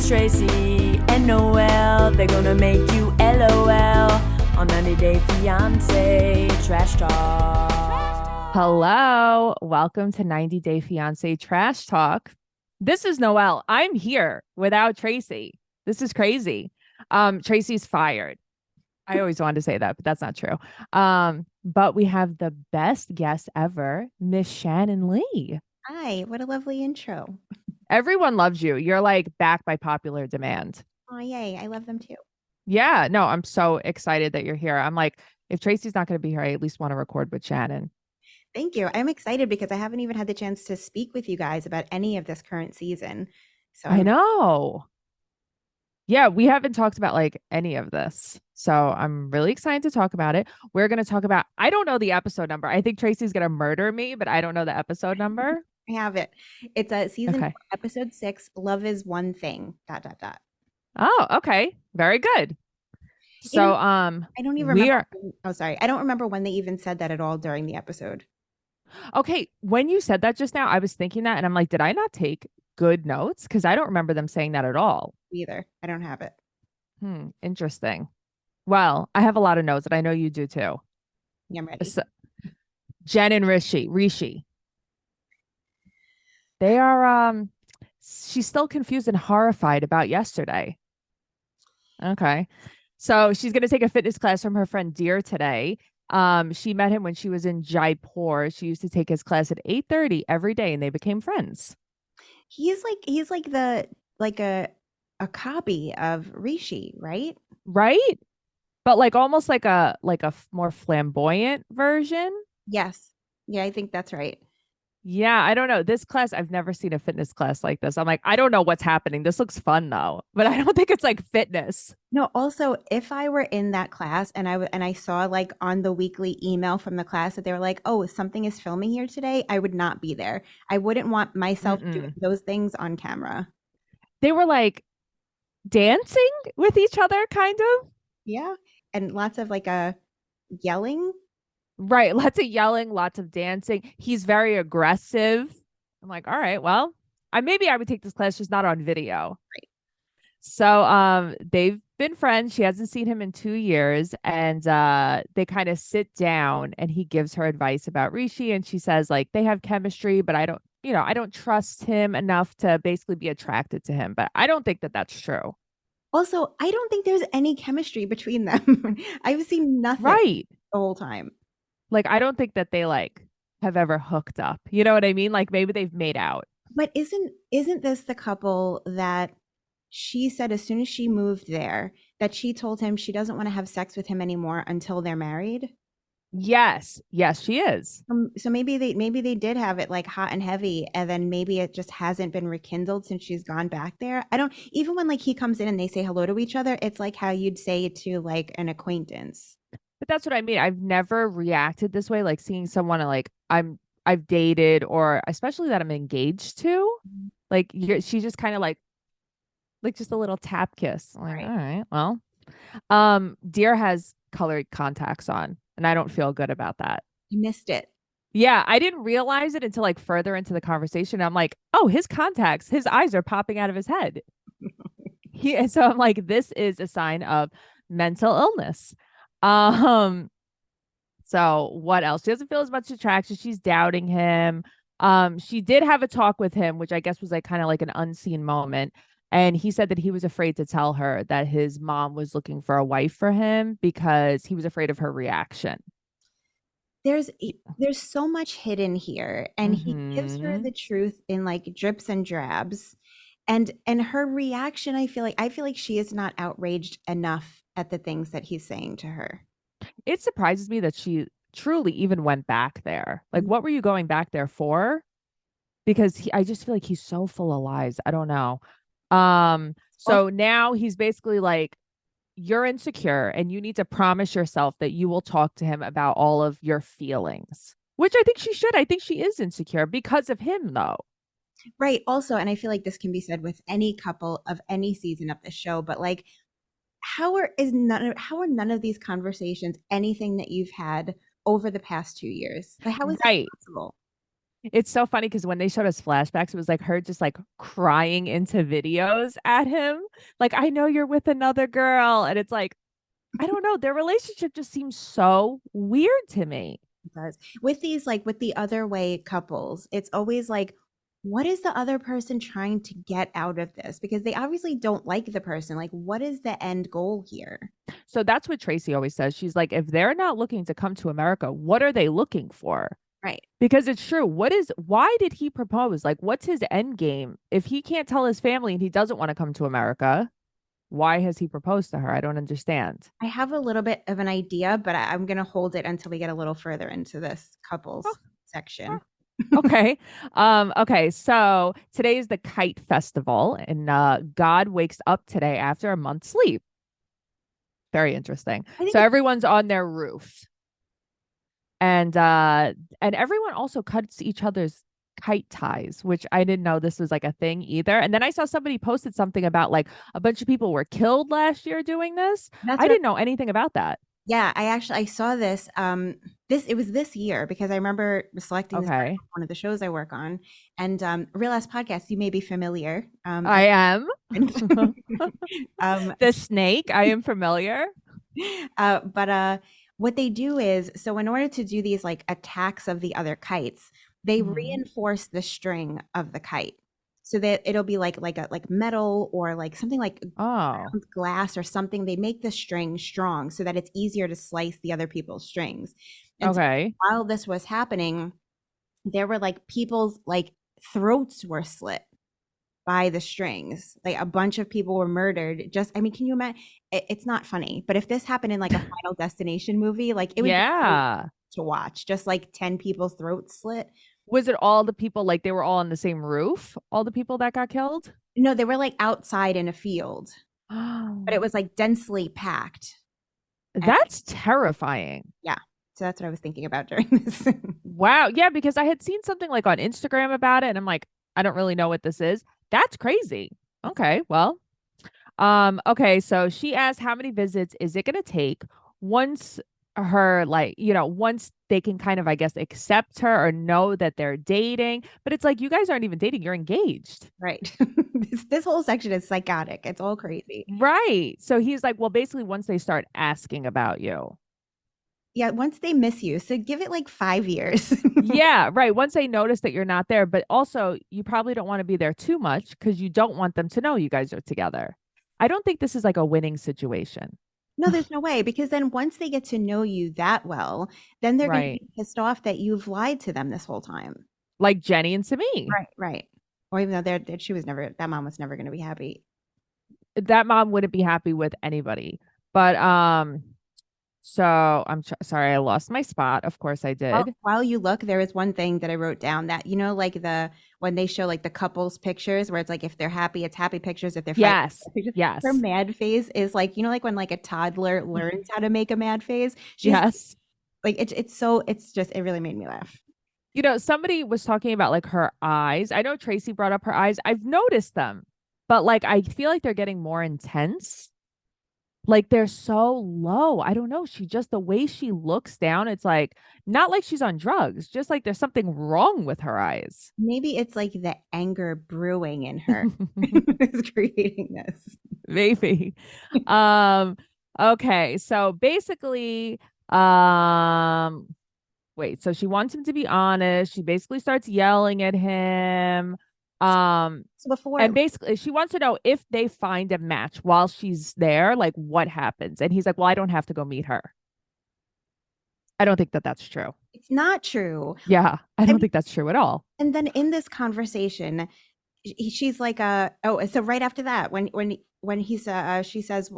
It's Tracey and Noelle. They're gonna make you LOL on 90 Day Fiance Trash Talk. Hello, welcome to 90 Day Fiance Trash Talk. This is Noelle. I'm here without Tracey. This is crazy. Tracey's fired. I always wanted to say that, but that's not true. But we have the best guest ever, Miss Shannon Lee. Hi, what a lovely intro. Everyone loves you. You're like back by popular demand. Oh, yay. I love them too. Yeah, no, I'm so excited that you're here. I'm like, if Tracey's not going to be here, I at least want to record with Shannon. Thank you. I'm excited because I haven't even had the chance to speak with you guys about any of this current season. So I know. Yeah, we haven't talked about like any of this. So I'm really excited to talk about it. We're going to talk about, I don't know the episode number. I think Tracey's going to murder me, but I don't know the episode number. I have it. It's a season Okay. 4, episode 6. Love is one thing. ... Oh, okay. Very good. So, I don't even we remember. are, Oh, sorry. I don't remember when they even said that at all during the episode. okay. When you said that just now, I was thinking that and I'm like, did I not take good notes? Because I don't remember them saying that at all. Either. I don't have it. Interesting. Well, I have a lot of notes and I know you do too. Yeah, I'm ready. So, Jen and Rishi. They are she's still confused and horrified about yesterday. Okay. So she's gonna take a fitness class from her friend Dear today. She met him when she was in Jaipur. She used to take his class at 8:30 every day and they became friends. He's like a copy of Rishi, right? Right? But like almost like a more flamboyant version. Yes. Yeah, I think that's right. Yeah, I don't know. This class, I've never seen a fitness class like this. I'm like, I don't know what's happening. This looks fun though, but I don't think it's like fitness. No, also, if I were in that class and I saw like on the weekly email from the class that they were like, "Oh, something is filming here today," I would not be there. I wouldn't want myself doing those things on camera. They were like dancing with each other, kind of. Yeah, and lots of like yelling. Right. Lots of yelling, lots of dancing. He's very aggressive. I'm like, all right, well, I would take this class just not on video. Right. So they've been friends. She hasn't seen him in 2 years. And they kind of sit down and he gives her advice about Rishi. And she says, like, they have chemistry, but I don't trust him enough to basically be attracted to him. But I don't think that that's true. Also, I don't think there's any chemistry between them. I've seen nothing Right. the whole time. Like, I don't think that they like have ever hooked up. You know what I mean? Like maybe they've made out. But isn't this the couple that she said as soon as she moved there that she told him she doesn't want to have sex with him anymore until they're married? Yes. Yes, she is. So maybe they did have it like hot and heavy, and then maybe it just hasn't been rekindled since she's gone back there. I don't even when like he comes in and they say hello to each other, it's like how you'd say to like an acquaintance. But that's what I mean. I've never reacted this way, like seeing someone like I've dated or especially that I'm engaged to. Like she's just kind of like just a little tap kiss. I'm like, Right. all right, well. Deer has colored contacts on, and I don't feel good about that. You missed it. Yeah, I didn't realize it until like further into the conversation. I'm like, oh, his contacts, his eyes are popping out of his head. So I'm like, this is a sign of mental illness. Um, so what else? She doesn't feel as much attraction. She's doubting him. She did have a talk with him, which I guess was like kind of like an unseen moment. And he said that he was afraid to tell her that his mom was looking for a wife for him because he was afraid of her reaction. There's so much hidden here, and he gives her Mhm. the truth in like drips and drabs. And her reaction, I feel like she is not outraged enough at the things that he's saying to her. It surprises me that she truly even went back there. Like, what were you going back there for? Because I just feel like he's so full of lies. I don't know. So now he's basically like, you're insecure and you need to promise yourself that you will talk to him about all of your feelings, which I think she should. I think she is insecure because of him, though. Right. Also, and I feel like this can be said with any couple of any season of the show, but like how are none of these conversations anything that you've had over the past 2 years? Like how is that Right. possible? It's so funny because when they showed us flashbacks, it was like her just like crying into videos at him. Like, I know you're with another girl. And it's like, I don't know. Their relationship just seems so weird to me. It does. With these, like with the other way couples, it's always like, what is the other person trying to get out of this? Because they obviously don't like the person. Like, what is the end goal here? So that's what Tracy always says. She's like, if they're not looking to come to America, what are they looking for? Right. Because it's true. Why did he propose? Like, what's his end game? If he can't tell his family and he doesn't want to come to America, why has he proposed to her? I don't understand. I have a little bit of an idea, but I'm going to hold it until we get a little further into this couples Oh, section. okay. Okay. So today is the Kite Festival, and God wakes up today after a month's sleep. Very interesting. I think So everyone's on their roof. And everyone also cuts each other's kite ties, which I didn't know this was like a thing either. And then I saw somebody posted something about like a bunch of people were killed last year doing this. that's I what didn't know anything about that. Yeah, I saw this. It was this year because I remember selecting this Okay. for one of the shows I work on, and Real Ass Podcast. You may be familiar. I am. and- um, The snake, I am familiar. but what they do is, so in order to do these like attacks of the other kites, they Mhm. reinforce the string of the kite so that it'll be like metal or like something like Oh, glass or something. They make the string strong so that it's easier to slice the other people's strings. And so okay. while this was happening, there were like people's like throats were slit by the strings. Like a bunch of people were murdered. Just, I mean, can you imagine? It's not funny, but if this happened in like a Final Destination movie, like it would be Yeah. to watch. Just like 10 people's throats slit. Was it all the people like they were all on the same roof? All the people that got killed? No, they were like outside in a field, but it was like densely packed. That's terrifying. Yeah. So that's what I was thinking about during this. Wow. Yeah, because I had seen something like on Instagram about it, and I'm like, I don't really know what this is. That's crazy. Okay, well. Okay, so she asked how many visits is it gonna take once her like, once they can kind of, I guess, accept her or know that they're dating. But it's like you guys aren't even dating, you're engaged. Right. This whole section is psychotic. It's all crazy. Right. So he's like, well, basically once they start asking about you. Yeah, once they miss you. So give it like 5 years. Yeah, right. Once they notice that you're not there, but also you probably don't want to be there too much because you don't want them to know you guys are together. I don't think this is like a winning situation. No, there's no way, because then once they get to know you that well, then they're going to Right. be pissed off that you've lied to them this whole time. Like Jenny and Simi. Right. Or even though that mom was never going to be happy. That mom wouldn't be happy with anybody. But so sorry, I lost my spot. Of course I did. While you look, there is one thing that I wrote down that, like when they show like the couples pictures where it's like if they're happy, it's happy pictures. If they're fighting, Yes. it's pictures. Yes. Her mad face is like, like when like a toddler learns how to make a mad face. She's Yes. like, it's just, it really made me laugh. Somebody was talking about like her eyes. I know Tracy brought up her eyes. I've noticed them, but like I feel like they're getting more intense. Like they're so low. I don't know. The way she looks down, it's like not like she's on drugs, just like there's something wrong with her eyes. Maybe it's like the anger brewing in her is creating this. Maybe. Okay. So basically, wait, so she wants him to be honest. She basically starts yelling at him. So before, And basically she wants to know if they find a match while she's there, like what happens. And he's like, well, I don't have to go meet her. I don't think that that's true. it's not true. Yeah, I don't mean- think that's true at all. And then in this conversation, she's like, so right after that, when he says, she says,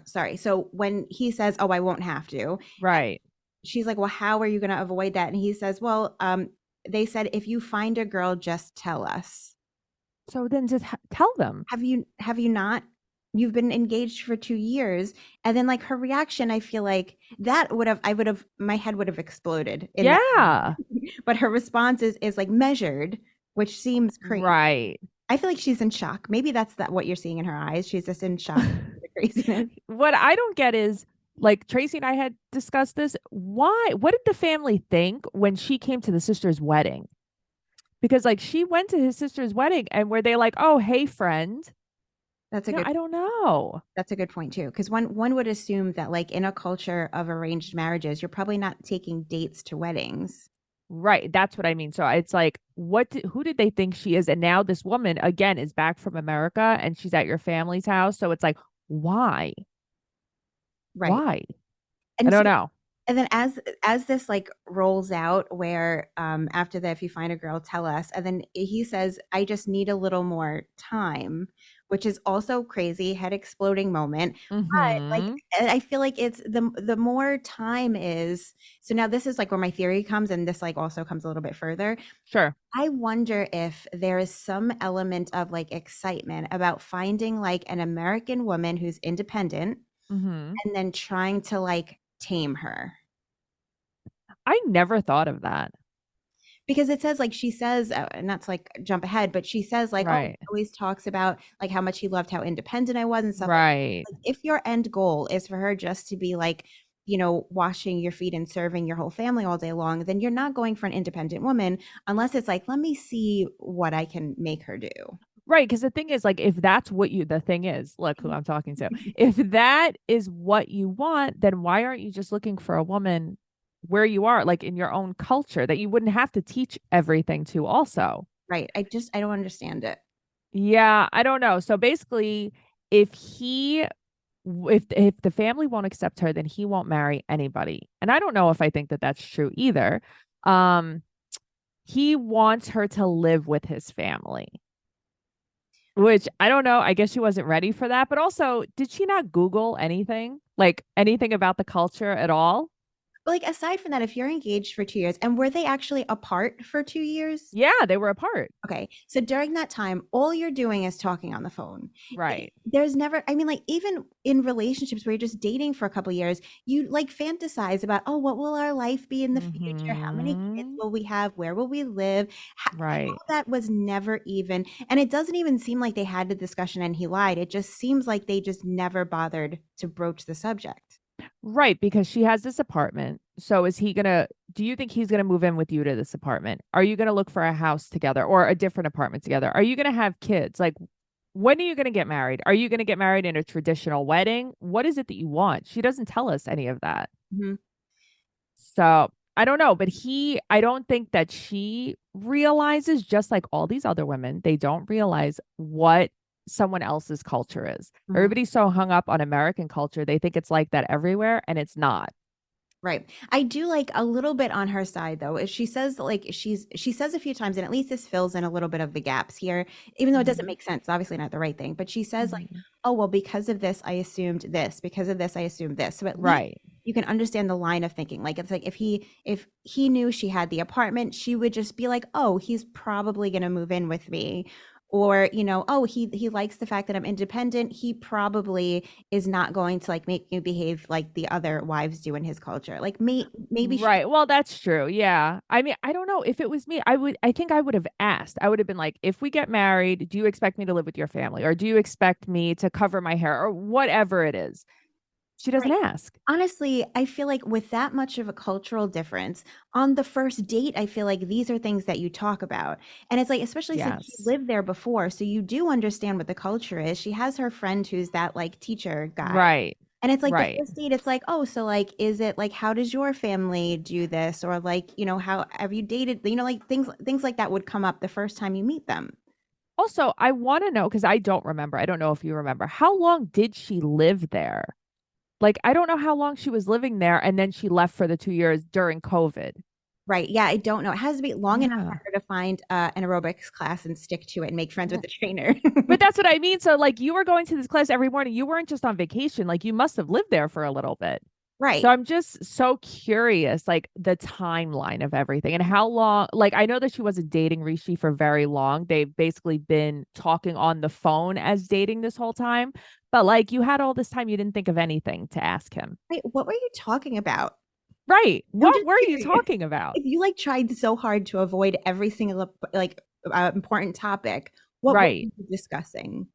sorry. So when he says, oh, I won't have to, Right. she's like, well, how are you going to avoid that? And he says, well, they said, if you find a girl, just tell us. So then just tell them. Have you not? You've been engaged for 2 years. And then like her reaction, I feel like my head would have exploded. Yeah. But her response is like measured, which seems crazy. Right. I feel like she's in shock. Maybe that's what you're seeing in her eyes. She's just in shock. The craziness. What I don't get is like Tracy and I had discussed this. Why? What did the family think when she came to the sister's wedding? Because like she went to his sister's wedding and were they like, oh, hey, friend? That's a No, good I don't know. that's a good point too. Because one would assume that like in a culture of arranged marriages, you're probably not taking dates to weddings. Right. That's what I mean. So it's like, who did they think she is? And now this woman again is back from America and she's at your family's house. So it's like, why? Right. Why? I And don't so know. and then as this like rolls out where after that, if you find a girl, tell us. And then he says, I just need a little more time, which is also crazy, head exploding moment. But like Mm-hmm. I feel like it's the more time is, so now this is like where my theory comes, and this like also comes a little bit further. Sure. I wonder if there is some element of like excitement about finding like an American woman who's independent Mm-hmm. and then trying to like tame her. I never thought of that. Because it says like she says not to like jump ahead, but she says like, oh, he Right. always talks about like how much he loved how independent I was and stuff like Right. that. Like, if your end goal is for her just to be like, washing your feet and serving your whole family all day long, then you're not going for an independent woman unless it's like, let me see what I can make her do. Right. Because the thing is, like, if that's what the thing is, look who I'm talking to. If that is what you want, then why aren't you just looking for a woman where you are, like in your own culture that you wouldn't have to teach everything to also? Right. I don't understand it. Yeah, I don't know. So basically, if he if the family won't accept her, then he won't marry anybody. And I don't know if I think that that's true either. Um, he wants her to live with his family, which I don't know. I guess she wasn't ready for that. But also, did she not Google anything, like anything about the culture at all? But like aside from that, if you're engaged for 2 years, and were they actually apart for 2 years? Yeah, they were apart. Okay. So during that time, all you're doing is talking on the phone. Right. There's never, I mean, like, even in relationships where you're just dating for a couple years, you like fantasize about, oh, what will our life be in the future? How many kids Mm-hmm. will we have? Where will we live? All Right. that was never even, and it doesn't even seem like they had the discussion and he lied. It just seems like they just never bothered to broach the subject. Right, because she has this apartment. So do you think he's gonna move in with you to this apartment? Are you gonna look for a house together or a different apartment together? Are you gonna have kids? Like, when are you gonna get married? Are you gonna get married in a traditional wedding? What is it that you want? She doesn't tell us any of that. Mhm. So I don't know, but I don't think that she realizes, just like all these other women, they don't realize what someone else's culture is. Mhm. Everybody's so hung up on American culture, they think it's like that everywhere, and it's not. Right. I do like a little bit on her side though. Is she says like she says a few times, and at least this fills in a little bit of the gaps here, even though it doesn't Mhm. make sense. It's obviously not the right thing. But she says like, Mhm. oh well, because of this, I assumed this. Because of this, I assumed this. So at least Right. you can understand the line of thinking. Like it's like if he knew she had the apartment, she would just be like, oh, he's probably gonna move in with me. Or, oh, he likes the fact that I'm independent. He probably is not going to like make me behave like the other wives do in his culture. Like maybe she Right. Well, that's true. Yeah. I mean, I don't know. If it was me, I think I would have asked. I would have been like, if we get married, do you expect me to live with your family? Or do you expect me to cover my hair or whatever it is? She doesn't right. ask. Honestly, I feel like with that much of a cultural difference on the first date, I feel like these are things that you talk about. And it's like, especially since you Yes. lived there before, so you do understand what the culture is. She has her friend who's that like teacher guy. Right. And it's like the Right. first date, it's like, oh, so like, is it like, how does your family do this? Or like, how have you dated? Like things like that would come up the first time you meet them. Also, I want to know because I don't remember. I don't know if you remember. How long did she live there? Like, I don't know how long she was living there and then she left for the 2 years during COVID. Right. Yeah, I don't know. It has to be long enough for Yeah. her to find an aerobics class and stick to it and make friends with the trainer. But that's what I mean. So, like, you were going to this class every morning. You weren't just on vacation. Like, you must have lived there for a little bit. So, Right. I'm just so curious, like, the timeline of everything and how long. Like, I know that she wasn't dating Rishi for very long. They've basically been talking on the phone as dating this whole time. But, like, you had all this time, you didn't think of anything to ask him. Wait, what were you talking about? Right. I'm What just were you curious. talking about? If you like tried so hard to avoid every single like important topic, what were Right. you discussing?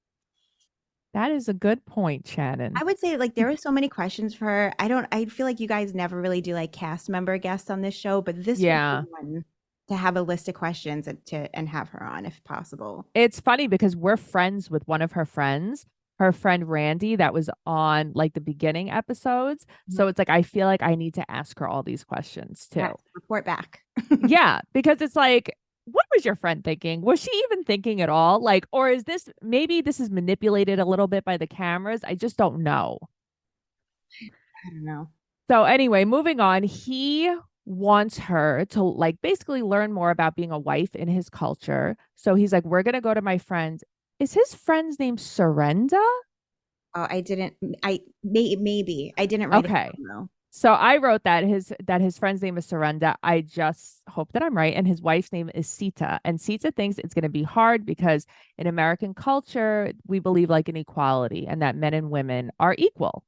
That is a good point, Shannon. I would say like there are so many questions for her. I feel like you guys never really do like cast member guests on this show, but this would Yeah. be one to have a list of questions and have her on if possible. It's funny because we're friends with one of her friend Randy, that was on like the beginning episodes. So it's like I feel like I need to ask her all these questions too. Yes, report back. Yeah, because it's like, what was your friend thinking? Was she even thinking at all? Like, or is this maybe this is manipulated a little bit by the cameras? I just don't know. I don't know. So anyway, moving on, he wants her to like basically learn more about being a wife in his culture. So he's like, we're gonna go to my friend. Is his friend's name Surrenda? Oh, I didn't. Maybe I didn't write it Okay. down, though. So I wrote that his friend's name is Surrenda. I just hope that I'm right. And his wife's name is Sita. And Sita thinks it's going to be hard because in American culture, we believe like in equality and that men and women are equal.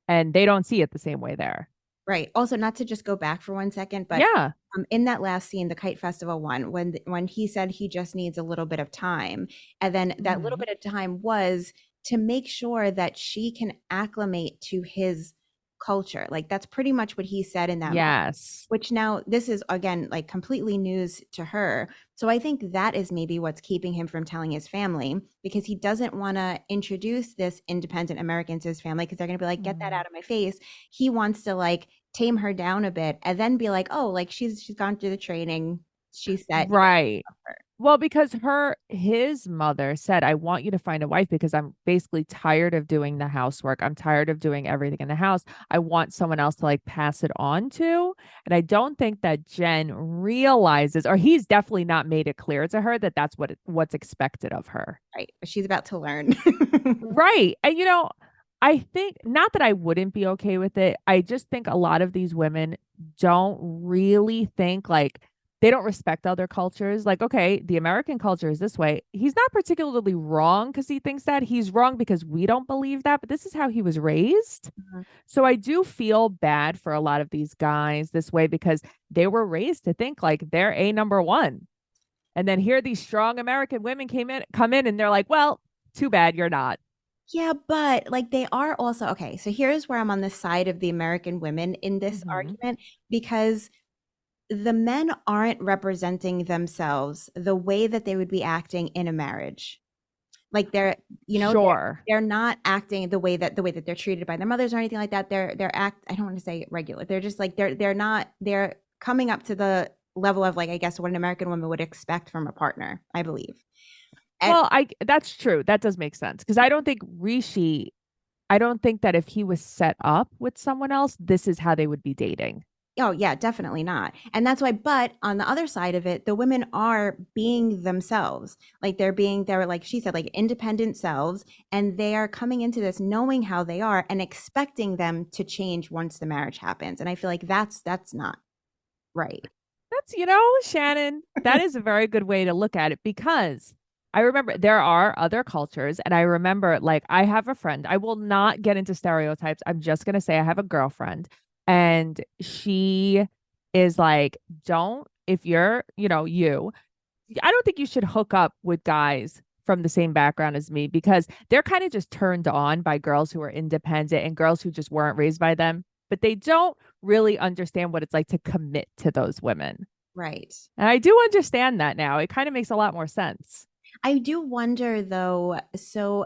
And they don't see it the same way there. Right. Also, not to just go back for 1 second, but Yeah. in that last scene, the Kite Festival one, when he said he just needs a little bit of time, and then that little bit of time was to make sure that she can acclimate to his culture. Like that's pretty much what he said in that moment, Yes. which now this is again like completely news to her. So I think that is maybe what's keeping him from telling his family, because he doesn't want to introduce this independent American to his family because they're going to be like, get that out of my face. He wants to like tame her down a bit and then be like, oh, like she's gone through the training. She's set. Right. Well, because his mother said, I want you to find a wife because I'm basically tired of doing the housework. I'm tired of doing everything in the house. I want someone else to like pass it on to. And I don't think that Jen realizes, or he's definitely not made it clear to her that that's what's expected of her. Right. But she's about to learn. Right. And I think not that I wouldn't be okay with it. I just think a lot of these women don't really think like they don't respect other cultures. Like, okay, the American culture is this way. He's not particularly wrong because he thinks that. He's wrong because we don't believe that, but this is how he was raised. So I do feel bad for a lot of these guys this way because they were raised to think like they're a number one. And then here these strong American women come in and they're like, well, too bad you're not. Yeah, but like they are also okay. So here's where I'm on the side of the American women in this argument, because the men aren't representing themselves the way that they would be acting in a marriage. Like they're, Sure. they're not acting the way that they're treated by their mothers or anything like that. I don't want to say regular. They're just like they're coming up to the level of like I guess what an American woman would expect from a partner, I believe. Well, that's true. That does make sense because I don't think that if he was set up with someone else, this is how they would be dating. Oh, yeah, definitely not. And that's why, but on the other side of it, the women are being themselves. Like they're like she said, like independent selves. And they are coming into this knowing how they are and expecting them to change once the marriage happens. And I feel like that's not right. That's, Shannon, that is a very good way to look at it because I remember there are other cultures. And I remember like I have a friend, I will not get into stereotypes. I'm just going to say I have a girlfriend. And she is like, if you're, I don't think you should hook up with guys from the same background as me because they're kind of just turned on by girls who are independent and girls who just weren't raised by them, but they don't really understand what it's like to commit to those women. Right. And I do understand that now. It kind of makes a lot more sense. I do wonder though. So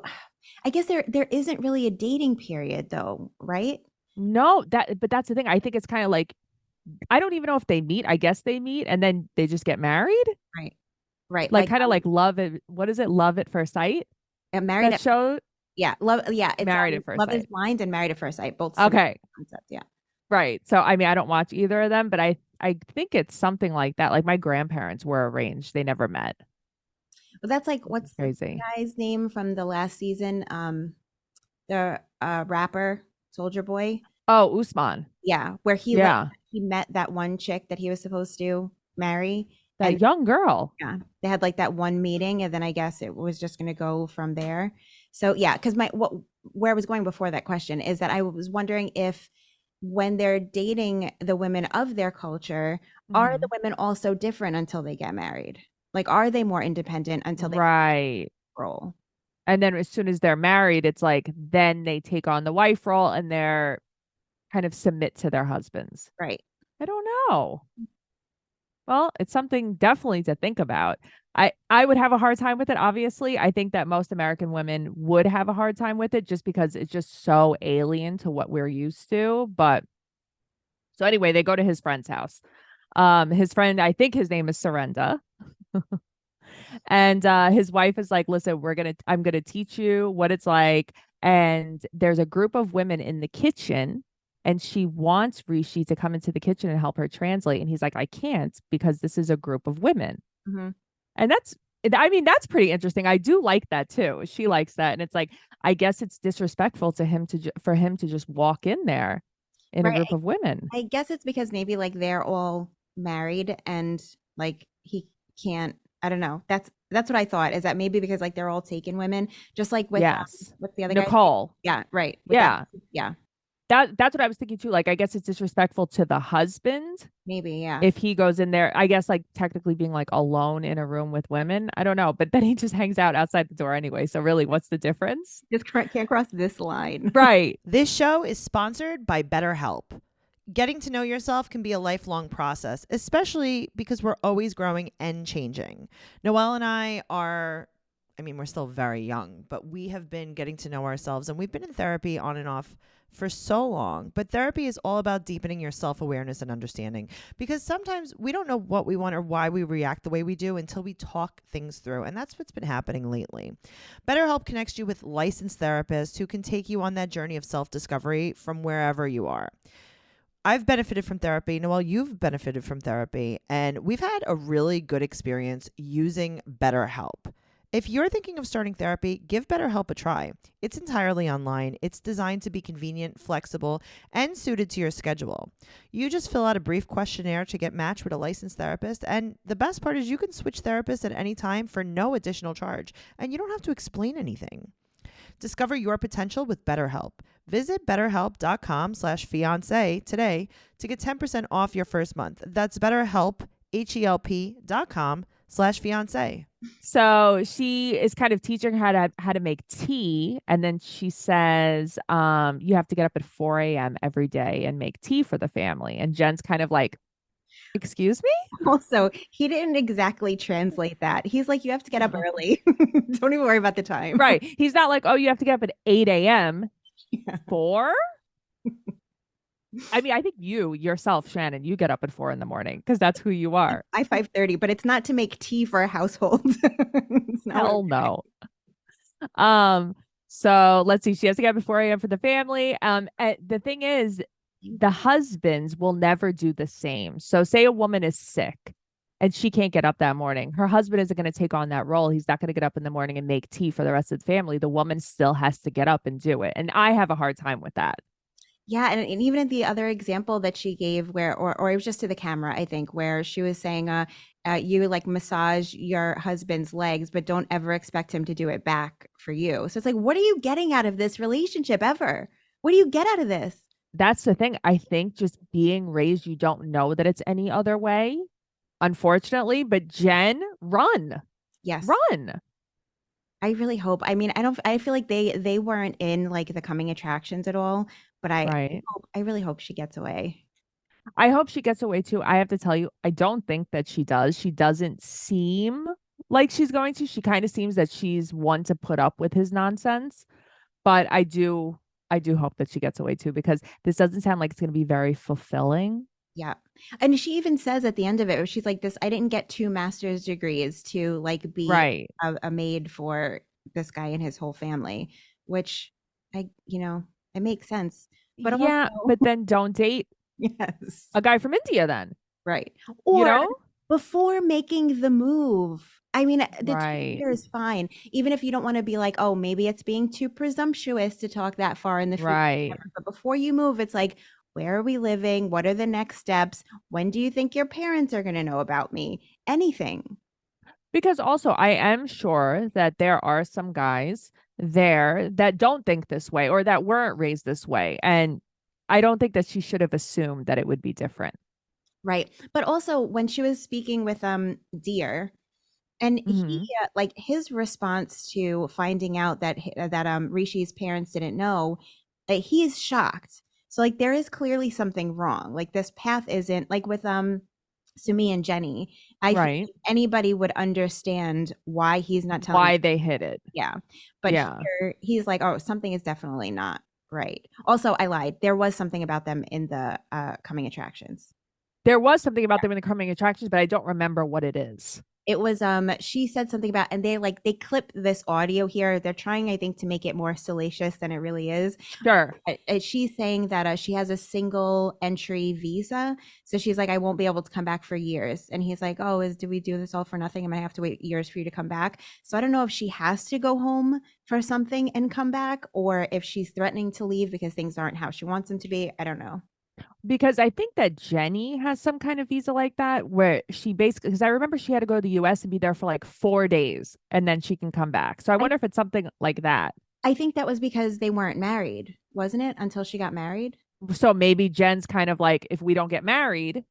I guess there isn't really a dating period though, right? No, but that's the thing. I think it's kind of like, I don't even know if they meet. I guess they meet and then they just get married. Right. Right. Like kind of like love it. What is it? Love at first sight? Married at show? Yeah. Love. Yeah. It's Married at First Love Sight. is Blind and Married at First Sight. Both. Okay. Concept. Yeah. Right. So, I mean, I don't watch either of them, but I think it's something like that. Like my grandparents were arranged. They never met. Well, that's like, what's crazy the guy's name from the last season? The rapper Soldier Boy. Oh, Usman. Yeah, where he met that one chick that he was supposed to marry. That young girl. Yeah, they had like that one meeting, and then I guess it was just going to go from there. So yeah, because where I was going before that question is that I was wondering if when they're dating the women of their culture, are the women also different until they get married? Like, are they more independent until they right role? And then as soon as they're married, it's like then they take on the wife role and they're kind of submit to their husbands. Right. I don't know. Well, it's something definitely to think about. I would have a hard time with it, obviously. I think that most American women would have a hard time with it just because it's just so alien to what we're used to. But so anyway, they go to his friend's house. His friend, I think his name is Surrenda. And his wife is like, listen, I'm gonna teach you what it's like. And there's a group of women in the kitchen, and she wants Rishi to come into the kitchen and help her translate. And he's like, I can't because this is a group of women. Mm-hmm. And I mean, that's pretty interesting. I do like that too. She likes that. And it's like, I guess it's disrespectful to him for him to just walk in there in a Right. group of women. I guess it's because maybe like they're all married and like he can't. I don't know. That's what I thought, is that maybe because like they're all taken women, just like with Yes. what's the other guy? Nicole. Yeah, right. With Yeah. that. Yeah, That's what I was thinking too. Like, I guess it's disrespectful to the husband maybe. Yeah. if he goes in there, I guess, like technically being like alone in a room with women. I don't know, but then he just hangs out outside the door anyway. So really, what's the difference? Just can't cross this line. Right. This show is sponsored by BetterHelp. Getting to know yourself can be a lifelong process, especially because we're always growing and changing. Noelle and we're still very young, but we have been getting to know ourselves, and we've been in therapy on and off for so long. But therapy is all about deepening your self-awareness and understanding, because sometimes we don't know what we want or why we react the way we do until we talk things through. And that's what's been happening lately. BetterHelp connects you with licensed therapists who can take you on that journey of self-discovery from wherever you are. I've benefited from therapy. Noelle, you've benefited from therapy, and we've had a really good experience using BetterHelp. If you're thinking of starting therapy, give BetterHelp a try. It's entirely online. It's designed to be convenient, flexible, and suited to your schedule. You just fill out a brief questionnaire to get matched with a licensed therapist, and the best part is you can switch therapists at any time for no additional charge, and you don't have to explain anything. Discover your potential with BetterHelp. Visit betterhelp.com/fiance today to get 10% off your first month. That's BetterHelp, HELP.com/fiance. So she is kind of teaching her how to make tea, and then she says, you have to get up at 4 a.m. every day and make tea for the family. And Jen's kind of like, excuse me? Also, he didn't exactly translate that. He's like, you have to get up early. Don't even worry about the time. Right. He's not like, oh, you have to get up at 8 a.m. Yeah. 4? I mean, I think you yourself, Shannon, you get up at 4 in the morning because that's who you are. I 5:30, but it's not to make tea for a household. It's not Hell no. So let's see. She has to get up at 4 a.m. for the family. And the thing is, the husbands will never do the same. So say a woman is sick and she can't get up that morning. Her husband isn't going to take on that role. He's not going to get up in the morning and make tea for the rest of the family. The woman still has to get up and do it. And I have a hard time with that. Yeah, and even in the other example that she gave where or it was just to the camera, I think, where she was saying you like massage your husband's legs, but don't ever expect him to do it back for you. So it's like, what are you getting out of this relationship ever? What do you get out of this? That's the thing. I think just being raised, you don't know that it's any other way, unfortunately. But Jen, run. Yes. Run. I really hope. I mean, I feel like they weren't in like the coming attractions at all, but Right. I really hope she gets away. I hope she gets away too. I have to tell you, I don't think that she does. She doesn't seem like she's going to. She kind of seems that she's one to put up with his nonsense. But I do hope that she gets away too, because this doesn't sound like it's going to be very fulfilling. Yeah. And she even says at the end of it, she's like, I didn't get 2 master's degrees to like be Right. a maid for this guy and his whole family, which it makes sense. But yeah, also, but then don't date yes, a guy from India then. right. Or You before making the move. I mean, the Right. 2 years is fine. Even if you don't want to be like, oh, maybe it's being too presumptuous to talk that far in the future. Right. But before you move, it's like, where are we living? What are the next steps? When do you think your parents are going to know about me? Anything. Because also, I am sure that there are some guys there that don't think this way or that weren't raised this way. And I don't think that she should have assumed that it would be different. Right. But also when she was speaking with Dear, And he Mhm. like his response to finding out that Rishi's parents didn't know, he's shocked. So like there is clearly something wrong. Like this path isn't like with Sumi and Jenny. I feel Right. like anybody would understand why he's not telling. Why they hid it. Yeah. But Yeah. here he's like, oh, something is definitely not right. Also, I lied. There was something about them in the coming attractions. There was something about them in the coming attractions, but I don't remember what it is. It was she said something about, and they clip this audio here. They're trying, I think, to make it more salacious than it really is. Sure. She's saying that she has a single entry visa, so she's like, I won't be able to come back for years. And he's like, oh, do we do this all for nothing? Am I have to wait years for you to come back? So I don't know if she has to go home for something and come back, or if she's threatening to leave because things aren't how she wants them to be. I don't know. Because I think that Jenny has some kind of visa like that where she basically, because I remember she had to go to the US and be there for like 4 days and then she can come back. So I wonder if it's something like that. I think that was because they weren't married, wasn't it? Until she got married. So maybe Jen's kind of like, if we don't get married,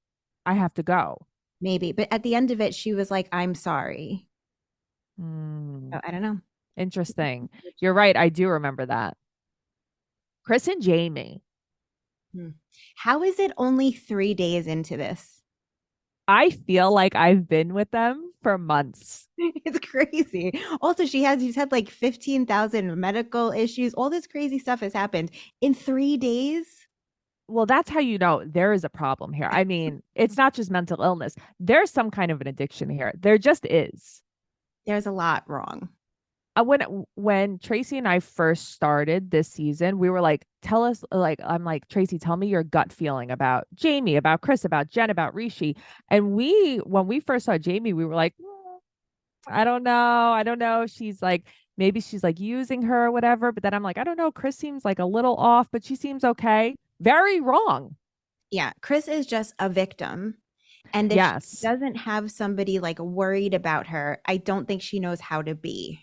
I have to go. Maybe. But at the end of it, she was like, I'm sorry. Hmm. So I don't know. Interesting. You're right. I do remember that. Kris and Jeymi. How is it only 3 days into this? I feel like I've been with them for months. It's crazy. Also, she's had like 15,000 medical issues. All this crazy stuff has happened in 3 days. Well, that's how you know there is a problem here. I mean, it's not just mental illness. There's some kind of an addiction here. There just is. There's a lot wrong. When Tracey and I first started this season, we were like, tell us, like, I'm like, Tracey, tell me your gut feeling about Jeymi, about Kris, about Jen, about Rishi. And when we first saw Jeymi, we were like, I don't know. I don't know. Maybe she's like using her or whatever. But then I'm like, I don't know. Kris seems like a little off, but she seems okay. Very wrong. Yeah. Kris is just a victim. And if Yes. she doesn't have somebody like worried about her, I don't think she knows how to be.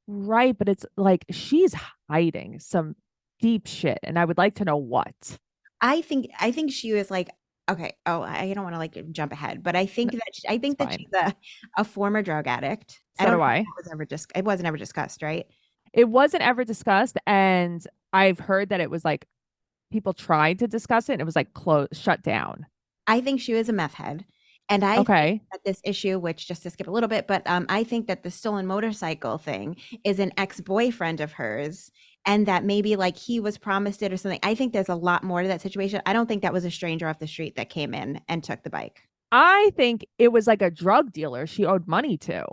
Right. But it's like she's hiding some deep shit. And I would like to know what. I think she was like, okay. Oh, I don't want to like jump ahead, but I think that she's a former drug addict. So do I. It wasn't ever discussed, right? It wasn't ever discussed. And I've heard that it was like people tried to discuss it and it was like shut down. I think she was a meth head. And I think that this issue, which just to skip a little bit, but I think that the stolen motorcycle thing is an ex-boyfriend of hers, and that maybe like he was promised it or something. I think there's a lot more to that situation. I don't think that was a stranger off the street that came in and took the bike. I think it was like a drug dealer she owed money to.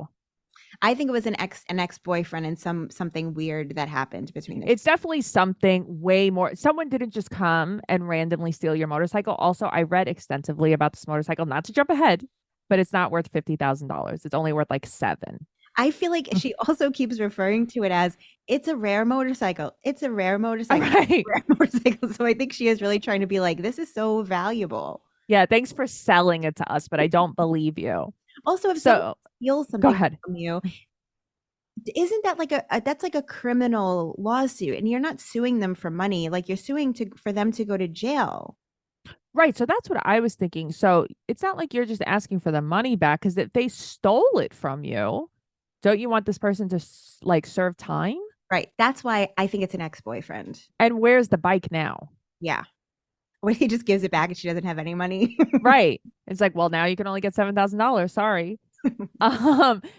I think it was an ex-boyfriend and something weird that happened between them. It's definitely something way more. Someone didn't just come and randomly steal your motorcycle. Also, I read extensively about this motorcycle, not to jump ahead, but it's not worth $50,000. It's only worth like $7,000. I feel like she also keeps referring to it as it's a rare motorcycle. It's a rare motorcycle. Right. Rare motorcycle. So I think she is really trying to be like, this is so valuable. Yeah, thanks for selling it to us, but I don't believe you. Also, if someone steals something from you, isn't that like that's like a criminal lawsuit, and you're not suing them for money, like you're suing for them to go to jail. Right. So that's what I was thinking. So it's not like you're just asking for the money back, because if they stole it from you, don't you want this person to like serve time? Right. That's why I think it's an ex-boyfriend. And where's the bike now? Yeah. When he just gives it back and she doesn't have any money. Right. It's like, well, now you can only get $7,000. Sorry.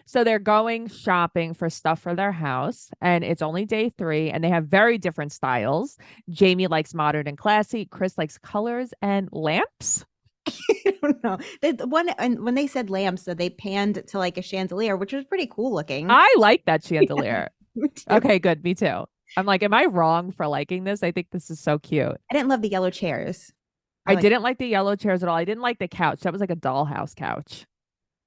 So they're going shopping for stuff for their house, and it's only day 3, and they have very different styles. Jeymi likes modern and classy. Kris likes colors and lamps. I don't know. And when they said lamps, so they panned to like a chandelier, which was pretty cool looking. I like that chandelier. Me too. Okay, good. Me too. I'm like, am I wrong for liking this? I think this is so cute. I didn't love the yellow chairs. I didn't like the yellow chairs at all. I didn't like the couch. That was like a dollhouse couch.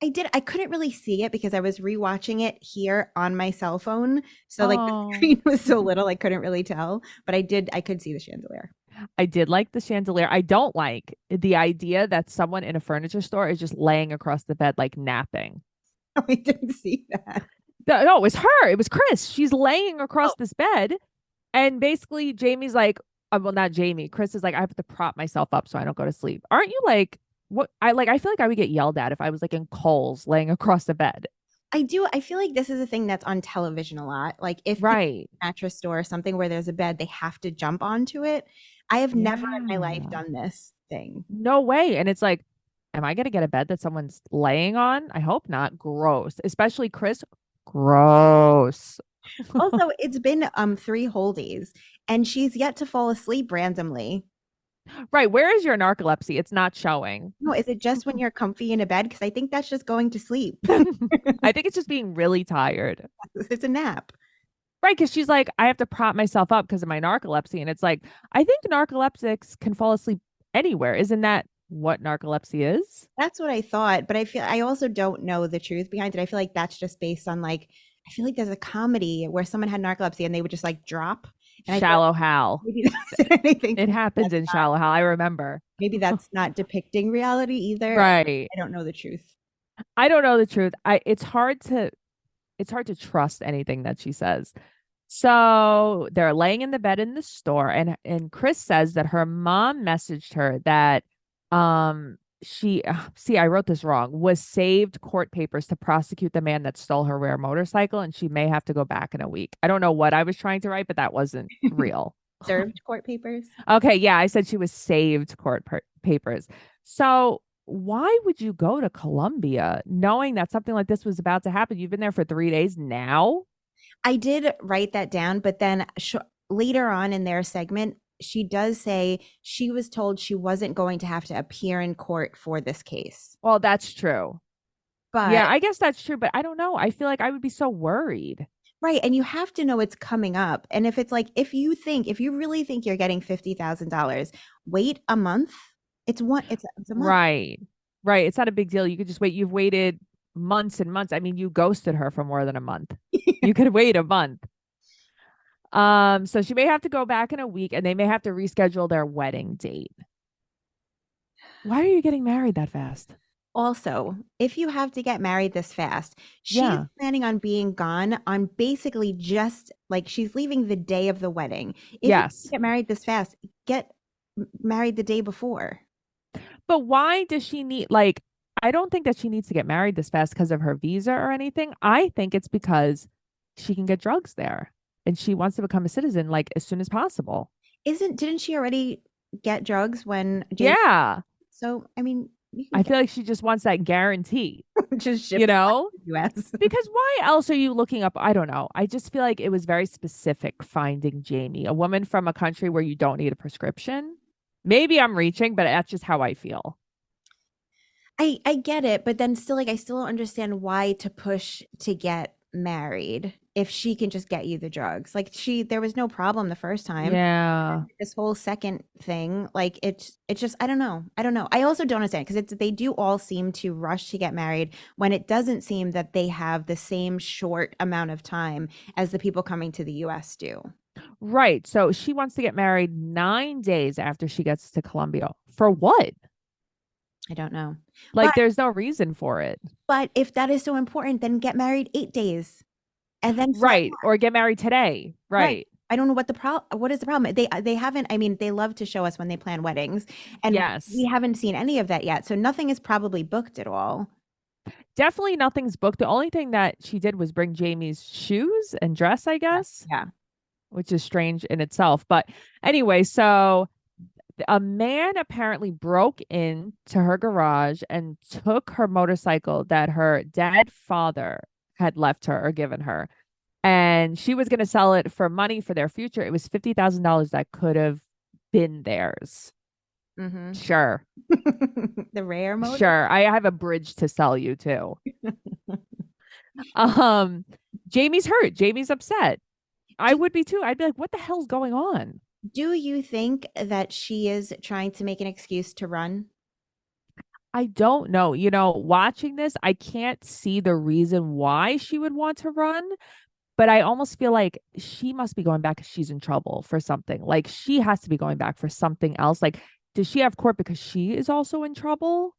I couldn't really see it because I was rewatching it here on my cell phone. So like the screen was so little, I couldn't really tell. But I could see the chandelier. I did like the chandelier. I don't like the idea that someone in a furniture store is just laying across the bed, like napping. Oh, I didn't see that. No, it was her. It was Kris. She's laying across this bed. And basically Jeymi's like, well, not Jeymi. Kris is like, I have to prop myself up so I don't go to sleep. Aren't you like what I feel like I would get yelled at if I was like in Kohl's laying across the bed. I do. I feel like this is a thing that's on television a lot. Like if people Right. at a mattress store or something where there's a bed, they have to jump onto it. I have never in my life Yeah. done this thing. No way. And it's like, am I gonna get a bed that someone's laying on? I hope not. Gross. Especially Kris. Gross. Also, it's been 3 whole days and she's yet to fall asleep randomly. Right. Where is your narcolepsy? It's not showing. No, is it just when you're comfy in a bed? Because I think that's just going to sleep. I think it's just being really tired. It's a nap. Right. Because she's like, I have to prop myself up because of my narcolepsy. And it's like, I think narcoleptics can fall asleep anywhere. Isn't that what narcolepsy is? That's what I thought, but I also don't know the truth behind it. I feel like that's just based on like I feel like there's a comedy where someone had narcolepsy and they would just like drop. And I thought Shallow Hal. maybe that's anything. It happens in Shallow Hal. I remember. Maybe that's not depicting reality either. Right. I don't know the truth. I don't know the truth. It's hard to trust anything that she says. So they're laying in the bed in the store, and Kris says that her mom messaged her that she see, I wrote this wrong, was saved court papers to prosecute the man that stole her rare motorcycle, and she may have to go back in a week. I don't know what I was trying to write, but that wasn't real. Served court papers. Okay, yeah, I said she was saved court papers. So why would you go to Colombia knowing that something like this was about to happen? You've been there for 3 days now. I did write that down, but then later on in their segment, she does say she was told she wasn't going to have to appear in court for this case. Well, that's true. But Yeah, I guess that's true, but I don't know. I feel like I would be so worried. right, and you have to know it's coming up. And if it's like if you really think you're getting $50,000, wait a month. It's a month. Right. Right. It's not a big deal. You could just wait. You've waited months and months. I mean, you ghosted her for more than a month. You could wait a month. So she may have to go back in a week and they may have to reschedule their wedding date. Why are you getting married that fast? Also, if you have to get married this fast, she's Yeah. planning on being gone on basically just like she's leaving the day of the wedding. If Yes. you get married this fast, get married the day before. But why does she need, like, I don't think that she needs to get married this fast because of her visa or anything. I think it's because she can get drugs there and she wants to become a citizen like as soon as possible. Didn't she already get drugs when Yeah. So, I mean, you can I feel like she just wants that guarantee, just ship you know? to the US. Because why else are you looking up? I don't know. I just feel like it was very specific finding Jeymi, a woman from a country where you don't need a prescription. Maybe I'm reaching, but that's just how I feel. I get it, but then still like I still don't understand why to push to get married if she can just get you the drugs. Like there was no problem the first time. Yeah. This whole second thing, like it's just I don't know. I also don't understand because they do all seem to rush to get married when it doesn't seem that they have the same short amount of time as the people coming to the US do. Right. So she wants to get married 9 days after she gets to Colombia. For what? I don't know. Like, But- there's no reason for it. But if that is so important, then get married 8 days. And then fly Right. Or get married today. Right. I don't know what is the problem. They haven't, I mean, they love to show us when they plan weddings and Yes. we haven't seen any of that yet. So nothing is probably booked at all. Definitely nothing's booked. The only thing that she did was bring Jeymi's shoes and dress, I guess. Yeah. Which is strange in itself. But anyway, so a man apparently broke into her garage and took her motorcycle that her dead father had left her or given her. And she was going to sell it for money for their future. It was $50,000 that could have been theirs. Mm-hmm. Sure. The rare mode. Sure. I have a bridge to sell you too. Jeymi's hurt. Jeymi's upset. I would be too. I'd be like, what the hell's going on? Do you think that she is trying to make an excuse to run? I don't know. You know, watching this, I can't see the reason why she would want to run, but I almost feel like she must be going back because she's in trouble for something. Like she has to be going back for something else. Like, does she have court because she is also in trouble?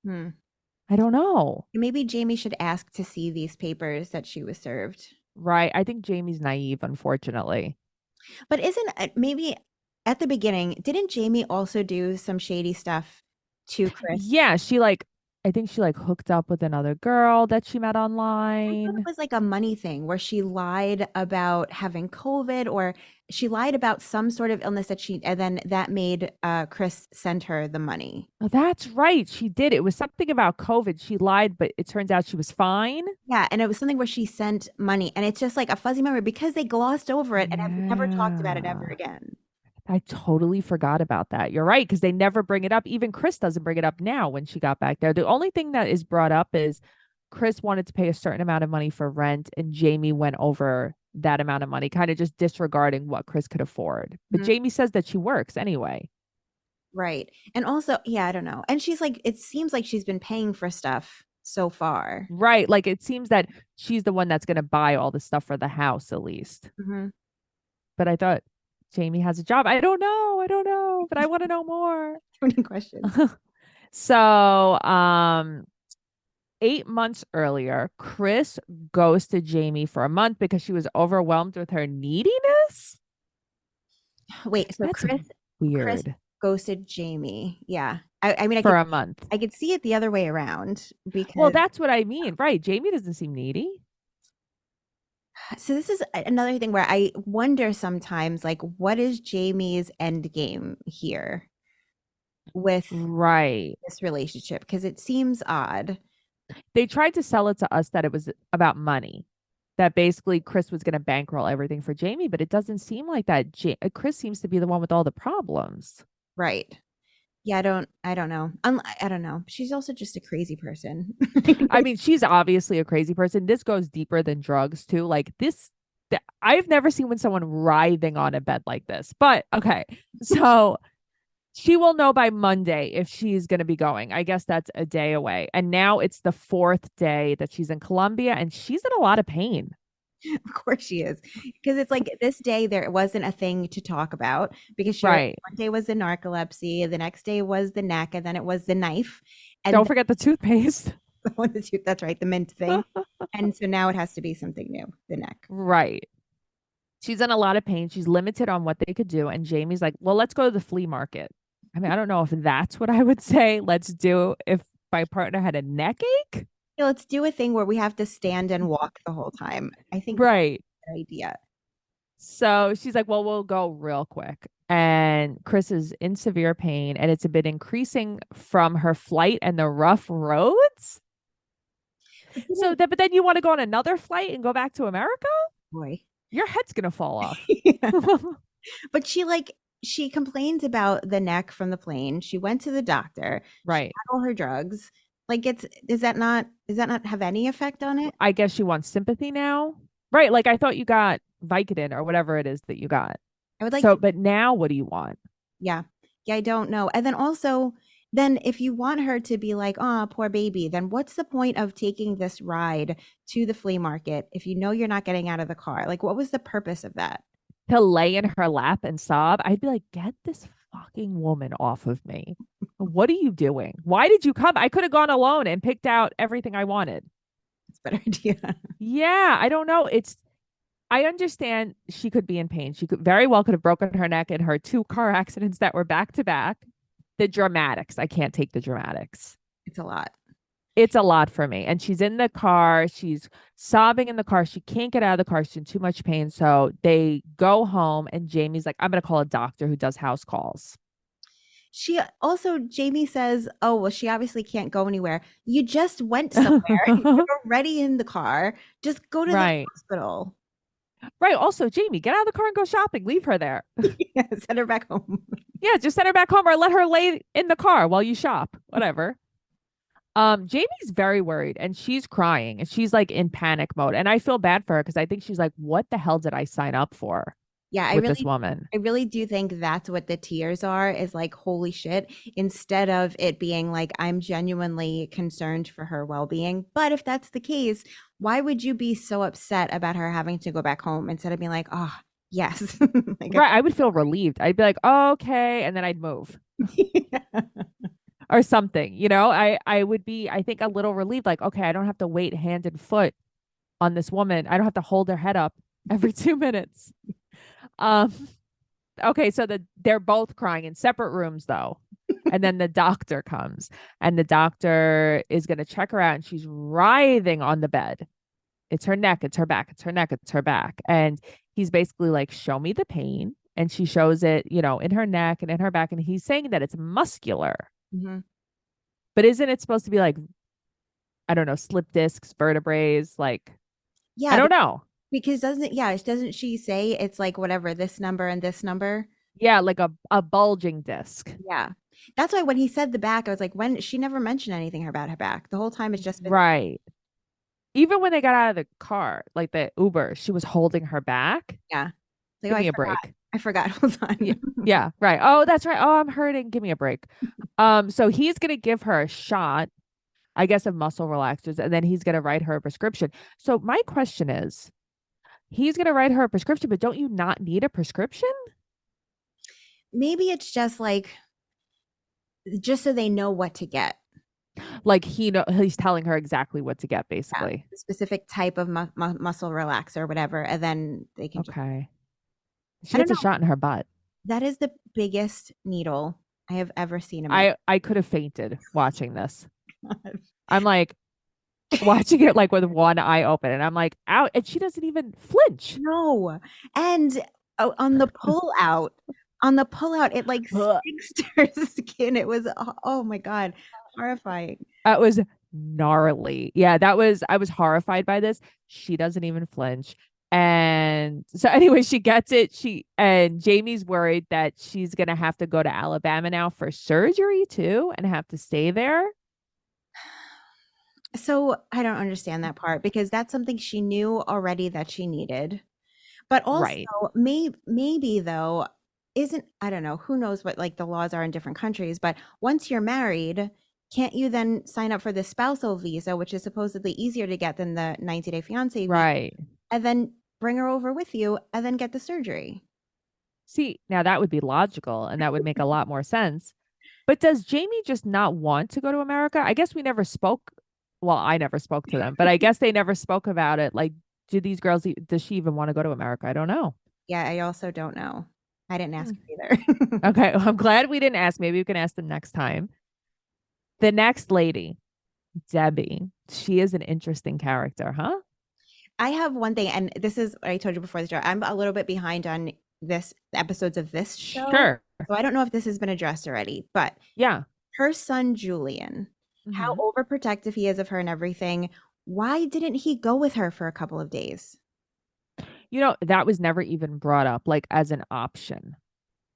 I don't know. Maybe Jeymi should ask to see these papers that she was served. Right. I think Jeymi's naive, unfortunately. But isn't maybe at the beginning, didn't Jeymi also do some shady stuff to Kris. Yeah, I think she like hooked up with another girl that she met I thought online. it was like a money thing where she lied about having COVID, or she lied about some sort of illness and then that made Kris send her the money. Oh, that's right. She did. It was something about COVID. She lied, but it turns out she was fine. Yeah, and it was something where she sent money, and it's just like a fuzzy memory because they glossed over it and have never talked about it ever Yeah. again. I totally forgot about that. You're right, because they never bring it up. Even Kris doesn't bring it up now when she got back there. The only thing that is brought up is Kris wanted to pay a certain amount of money for rent, and Jeymi went over that amount of money, kind of just disregarding what Kris could afford. But Mhm. Jeymi says that she works anyway. Right. And also, yeah, I don't know. And she's like, it seems like she's been paying for stuff so far. Right. Like it seems that she's the one that's going to buy all the stuff for the house at least. Mm-hmm. But I thought Jeymi has a job. I don't know. I don't know, but I want to know more. So many questions. So, 8 months earlier, Kris ghosted Jeymi for a month because she was overwhelmed with her neediness. Wait, so That's Kris weird. ghosted Jeymi. Yeah. I mean, For a month. I could see it the other way around because Well, that's what I mean. Right. Jeymi doesn't seem needy. so this is another thing where I wonder sometimes, like, what is Jeymi's end game here with Right. this relationship? Because it seems odd. They tried to sell it to us that it was about money, that basically Kris was going to bankroll everything for Jeymi, but it doesn't seem like that. Kris seems to be the one with all the problems. Right. Yeah, I don't know. I don't know. She's also just a crazy person. I mean, she's obviously a crazy person. This goes deeper than drugs too. Like I've never seen when someone writhing on a bed like this. But okay, so she will know by Monday if she's going to be going. I guess that's a day away. And now it's the 4th day that she's in Colombia and she's in a lot of pain. Of course she is. Because it's like this day there wasn't a thing to talk about because Right. one day was the narcolepsy, the next day was the neck, and then it was the knife. And Don't forget the toothpaste. that's right, the mint thing. And so now it has to be something new, the neck. Right. She's in a lot of pain. She's limited on what they could do. And Jeymi's like, well, let's go to the flea market. I mean, I don't know if that's what I would say. Let's do if my partner had a neck ache. Yeah, let's do a thing where we have to stand and walk the whole time. I think Right. that's a good idea. So she's like, well, we'll go real quick. And Kris is in severe pain and it's been increasing from her flight and the rough roads. So but then you want to go on another flight and go back to America? Boy. Your head's going to fall off. Yeah. But she complains about the neck from the plane. She went to the doctor. Right. She had all her drugs. Like does that not have any effect on it? I guess she wants sympathy now. Right. Like I thought you got Vicodin or whatever it is that you got. I would like but now what do you want? Yeah, I don't know. And then also, if you want her to be like, oh, poor baby, then what's the point of taking this ride to the flea market if you know you're not getting out of the car? Like, what was the purpose of that? To lay in her lap and sob. I'd be like, get this fucking woman off of me. What are you doing? Why did you come? I could have gone alone and picked out everything I wanted. It's a better idea. Yeah, I don't know. I understand she could be in pain. She could have broken her neck in her 2 car accidents that were back to back. The dramatics. I can't take the dramatics. It's a lot. It's a lot for me. And she's in the car. She's sobbing in the car. She can't get out of the car. She's in too much pain. So they go home and Jeymi's like, I'm going to call a doctor who does house calls. Jeymi says, oh, well, she obviously can't go anywhere. You just went somewhere. You're already in the car. Just go to the hospital. Right. Also, Jeymi, get out of the car and go shopping. Leave her there. Yeah, send her back home. Yeah, just send her back home or let her lay in the car while you shop. Whatever. Jeymi's very worried and she's crying and she's like in panic mode. And I feel bad for her because I think she's like, what the hell did I sign up for? Yeah, this woman. I really do think that's what the tears are, is like, holy shit, instead of it being like, I'm genuinely concerned for her well-being. But if that's the case, why would you be so upset about her having to go back home instead of being like, oh, yes. Like, right. I would feel relieved. I'd be like, oh, okay. And then I'd move. Yeah. Or something, I would be, I think, a little relieved. Like, okay, I don't have to wait hand and foot on this woman. I don't have to hold her head up every 2 minutes. Okay, so they're both crying in separate rooms though. And then the doctor comes, and the doctor is going to check her out, and she's writhing on the bed. It's her neck, it's her back, it's her neck, it's her back. And he's basically like, show me the pain. And she shows it, in her neck and in her back. And he's saying that it's muscular. Mm-hmm. But isn't it supposed to be like, I don't know, slip discs, vertebrae? Like, Yeah, I don't know. because doesn't she say it's like whatever, this number and this number? Yeah, like a bulging disc. Yeah. That's why when he said the back, I was like, when she never mentioned anything about her back. The whole time it's just been Right. Even when they got out of the car, like the Uber, she was holding her back. yeah. Like, Give oh, me a break. I forgot. Hold on. Yeah, right. Oh, that's right. Oh, I'm hurting. Give me a break. So he's gonna give her a shot, I guess, of muscle relaxers, and then he's gonna write her a prescription. So my question is, he's gonna write her a prescription, but don't you not need a prescription? Maybe it's just like just so they know what to get. Like he's telling her exactly what to get, basically. A specific type of muscle relaxer or whatever, and then they can Okay. She I don't gets a shot in her butt. That is the biggest needle I have ever seen in my I could have fainted watching this. God. I'm like watching it like with one eye open, and I'm like, out, and she doesn't even flinch. No. And on the pull out, it like sticks to her skin. It was oh my God, horrifying. That was gnarly. Yeah, I was horrified by this. She doesn't even flinch. And so anyway, she gets it. And Jeymi's worried that she's gonna have to go to Alabama now for surgery too and have to stay there. So I don't understand that part because that's something she knew already that she needed. But also Right. maybe though, I don't know, who knows what like the laws are in different countries, but once you're married, can't you then sign up for the spousal visa, which is supposedly easier to get than the 90-day fiance visa, Right. and then bring her over with you and then get the surgery? See, now that would be logical and that would make a lot more sense. But does Jeymi just not want to go to America? I guess we never spoke. Well, I never spoke to them, but I guess they never spoke about it. Like, does she even want to go to America? I don't know. Yeah, I also don't know. I didn't ask her either. Okay, well, I'm glad we didn't ask. Maybe we can ask them next time. The next lady, Debbie. She is an interesting character, huh? I have one thing, and this is what I told you before the show. I'm a little bit behind on this episodes of this show. Sure. So I don't know if this has been addressed already, but Yeah. her son, Julian, how overprotective he is of her and everything. Why didn't he go with her for a couple of days? That was never even brought up like as an option.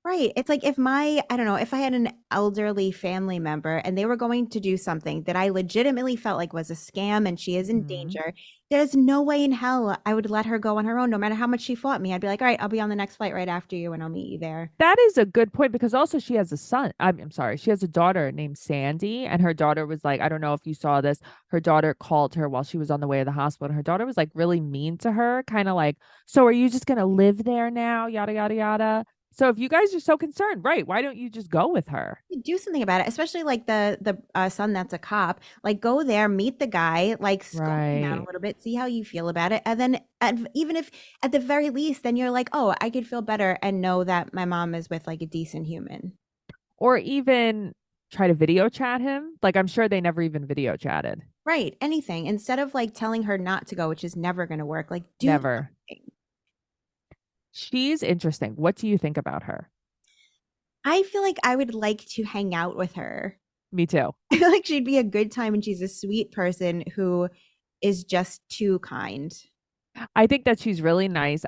Right. It's like if I don't know, if I had an elderly family member and they were going to do something that I legitimately felt like was a scam and she is in danger, there's no way in hell I would let her go on her own, no matter how much she fought me. I'd be like, all right, I'll be on the next flight right after you and I'll meet you there. That is a good point because also she has a son. I'm sorry. She has a daughter named Sandy, and her daughter was like, I don't know if you saw this. Her daughter called her while she was on the way to the hospital. And her daughter was like really mean to her, kind of like, so are you just going to live there now? Yada, yada, yada. So if you guys are so concerned, right, why don't you just go with her? Do something about it, especially like the son that's a cop. Like go there, meet the guy, like scope him out a little bit, see how you feel about it, and then even if at the very least, then you're like, oh, I could feel better and know that my mom is with like a decent human. Or even try to video chat him. Like I'm sure they never even video chatted. Right, anything instead of like telling her not to go, which is never going to work. Like do Never. something. She's interesting. What do you think about her? I feel like I would like to hang out with her. Me too. I feel like she'd be a good time and she's a sweet person who is just too kind. I think that she's really nice.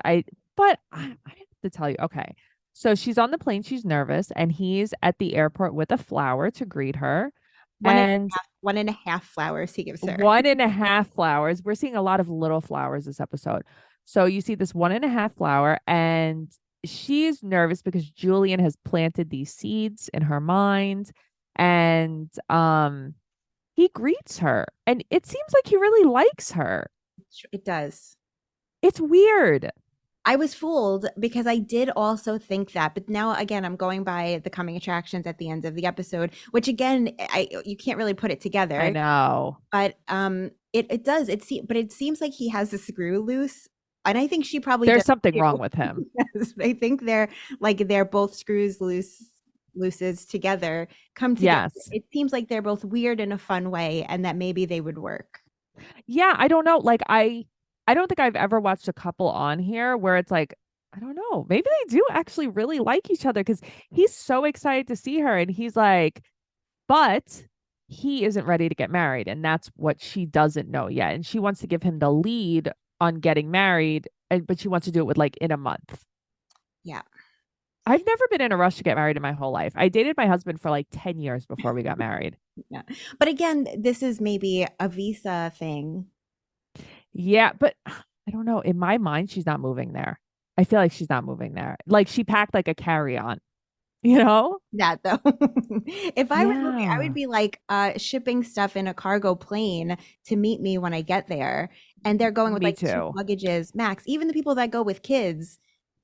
But I have to tell you, okay. So she's on the plane, she's nervous, and he's at the airport with a flower to greet her. One and a half flowers he gives her. 1.5 flowers. We're seeing a lot of little flowers this episode. So you see this 1.5 flower, and she's nervous because Julian has planted these seeds in her mind, and he greets her, and it seems like he really likes her. It does. It's weird. I was fooled because I did also think that, but now again, I'm going by the coming attractions at the end of the episode, which again, you can't really put it together. I know, but it does. But it seems like he has a screw loose. And I think she probably there's does something too. wrong with him. Yes, I think they're both screws loose looses together come together. Yes. It seems like they're both weird in a fun way, and that maybe they would work. Yeah, I don't know. Like I don't think I've ever watched a couple on here where it's like, I don't know. Maybe they do actually really like each other because he's so excited to see her and he's like, but he isn't ready to get married. And that's what she doesn't know yet. And she wants to give him the lead on getting married, but she wants to do it with like in a month. Yeah. I've never been in a rush to get married in my whole life. I dated my husband for like 10 years before we got married. Yeah. But again, this is maybe a visa thing. Yeah, but I don't know. In my mind, she's not moving there. I feel like she's not moving there. Like she packed like a carry-on, you know? That though. If I was moving, I Yeah. would be like shipping stuff in a cargo plane to meet me when I get there. And they're going with Me like 2 too. luggages max. Even the people that go with kids,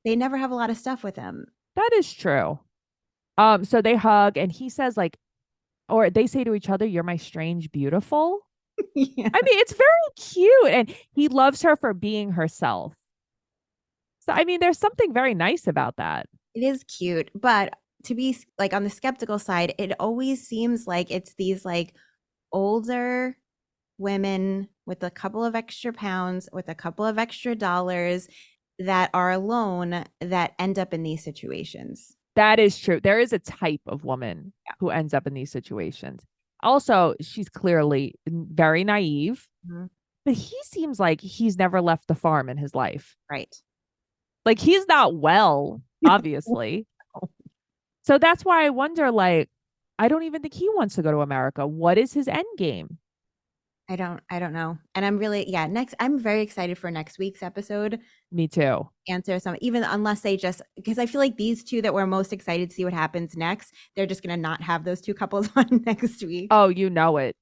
they never have a lot of stuff with them. That is true. So they hug and he says like, or they say to each other, "You're my strange beautiful." Yeah. I mean, it's very cute. And he loves her for being herself. So I mean, there's something very nice about that. It is cute, but to be like on the skeptical side, it always seems like it's these like older women with a couple of extra pounds, with a couple of extra dollars that are alone that end up in these situations. That is true. There is a type of woman who ends up in these situations. Also, she's clearly very naive, Mhm. but he seems like he's never left the farm in his life. Right. Like he's not well, obviously. So that's why I wonder, like, I don't even think he wants to go to America. What is his end game? I don't know. And I'm really, I'm very excited for next week's episode. Me too. Answer some, even unless they just, because I feel like these two that we're most excited to see what happens next, they're just going to not have those 2 couples on next week. Oh, you know it.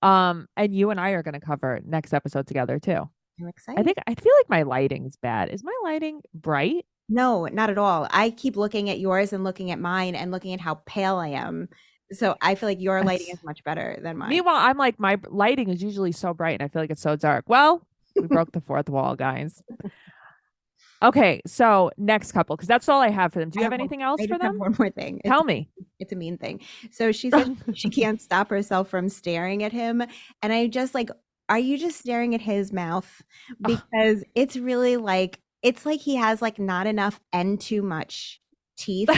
And you and I are going to cover next episode together too. I'm excited. I feel like my lighting's bad. Is my lighting bright? No, not at all. I keep looking at yours and looking at mine and looking at how pale I am. So I feel like your lighting is much better than mine. Meanwhile, I'm like, my lighting is usually so bright and I feel like it's so dark. Well, we broke the 4th wall, guys. Okay, so next couple, because that's all I have for them. Do you have anything else I for just have them? one more thing. Tell me. It's a mean thing. So she said she can't stop herself from staring at him. And I just like, are you just staring at his mouth? Because it's really like, it's like he has like not enough and too much teeth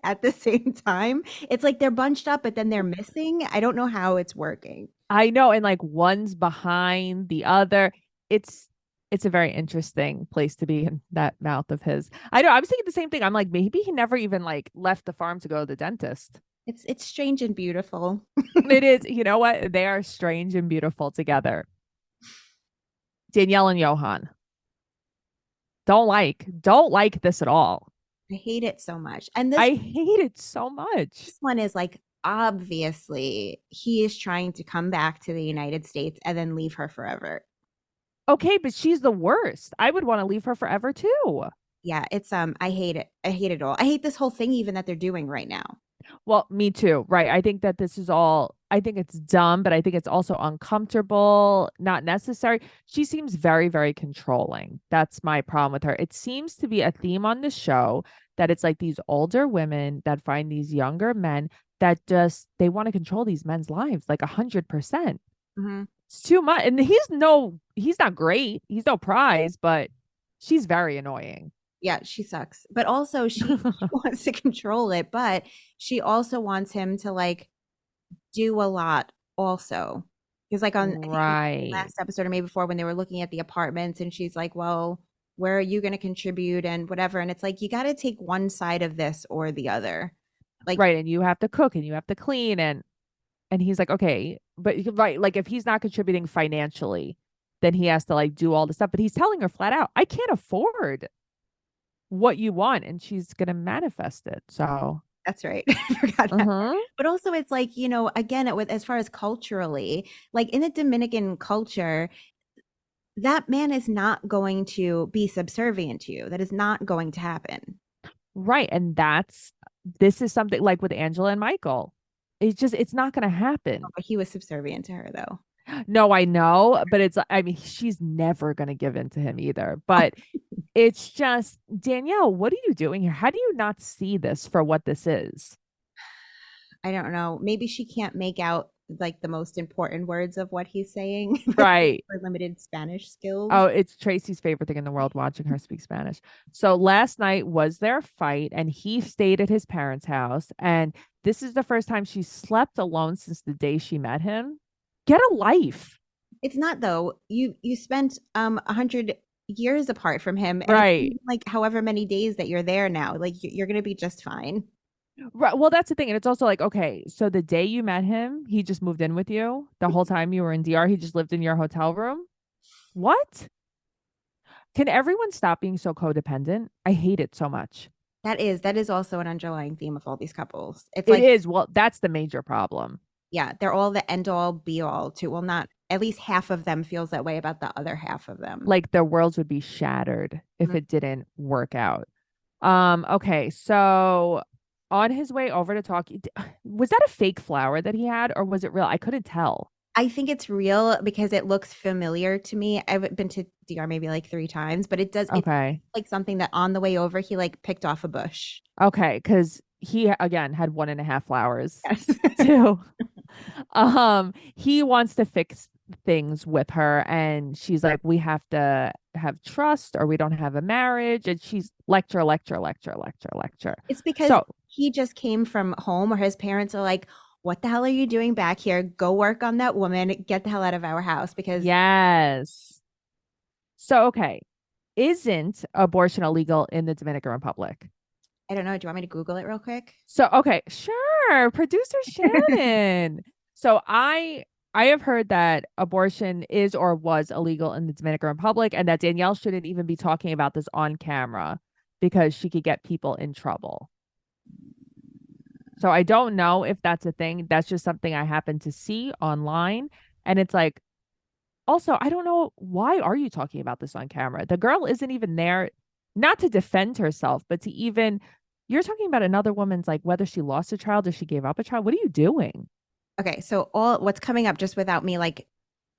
at the same time. It's like they're bunched up, but then they're missing. I don't know how it's working. I know, and like one's behind the other. It's a very interesting place to be in that mouth of his. I know. I was thinking the same thing. I'm like, maybe he never even like left the farm to go to the dentist. It's strange and beautiful. It is. You know what? They are strange and beautiful together. Danielle and Johan. Don't like this at all. I hate it so much. And I hate it so much. this one is like, obviously he is trying to come back to the United States and then leave her forever. Okay, but she's the worst. I would want to leave her forever too. Yeah, it's I hate it. I hate it all. I hate this whole thing even that they're doing right now. Well, me too. Right. I think that this is all, I think it's dumb, but I think it's also uncomfortable, not necessary. She seems very, very controlling. That's my problem with her. It seems to be a theme on the show that it's like these older women that find these younger men that just, they want to control these men's lives like 100%. Mm-hmm. It's too much. And he's not great. He's no prize, but she's very annoying. Yeah, she sucks. But also she wants to control it, but she also wants him to like do a lot also. Because like on I think Right. last episode or maybe before when they were looking at the apartments and she's like, well, where are you going to contribute and whatever. And it's like, you got to take one side of this or the other. Like, Right. And you have to cook and you have to clean and he's like, okay, but right, like if he's not contributing financially, then he has to like do all the stuff. But he's telling her flat out, I can't afford what you want, and she's gonna manifest it. So that's right. I forgot that. uh-huh. But also it's like, you know, again, with as far as culturally, like in the Dominican culture, that man is not going to be subservient to you. That is not going to happen. Right. And this is something like with Angela and Michael. It's not gonna happen. But he was subservient to her though. No, I know, but I mean, she's never gonna give in to him either. But It's just, Danielle, what are you doing here? How do you not see this for what this is? I don't know. Maybe she can't make out like the most important words of what he's saying. Right. For limited Spanish skills. Oh, it's Tracy's favorite thing in the world, watching her speak Spanish. So last night was their fight, and he stayed at his parents' house. And this is the first time she slept alone since the day she met him. Get a life. It's not though. You spent 100 years apart from him, and Right. like however many days that you're there now, like you're gonna be just fine. Right. Well, that's the thing. And it's also like, okay, so the day you met him, he just moved in with you. The whole time you were in DR, he just lived in your hotel room. What? Can everyone stop being so codependent? I hate it so much. That is also an underlying theme of all these couples. It's It like, is. Well, that's the major problem. yeah, they're all the end all be all too. Well, not at least half of them feels that way about the other half of them. Like their worlds would be shattered if Mhm. it didn't work out. Okay, so on his way over to talk, was that a fake flower that he had, or was it real? I couldn't tell. I think it's real because it looks familiar to me. I've been to DR maybe like 3 times, but it's Okay. like something that on the way over he like picked off a bush. Okay, because he again had 1.5 flowers Yes. too. He wants to fix things with her, and she's like, we have to have trust or we don't have a marriage. And she's lecture, lecture, lecture, lecture, lecture. It's because So he just came from home, or his parents are like, what the hell are you doing back here? Go work on that woman. Get the hell out of our house. Because yes. So okay. Isn't abortion illegal in the Dominican Republic? I don't know. Do you want me to Google it real quick? So okay, sure. Producer Shannon. So I have heard that abortion is or was illegal in the Dominican Republic, and that Danielle shouldn't even be talking about this on camera because she could get people in trouble. So I don't know if that's a thing. That's just something I happen to see online. And it's like, also, I don't know, why are you talking about this on camera? The girl isn't even there, not to defend herself, but to even, you're talking about another woman's, like, whether she lost a child or she gave up a child. What are you doing? Okay, so all what's coming up just without me like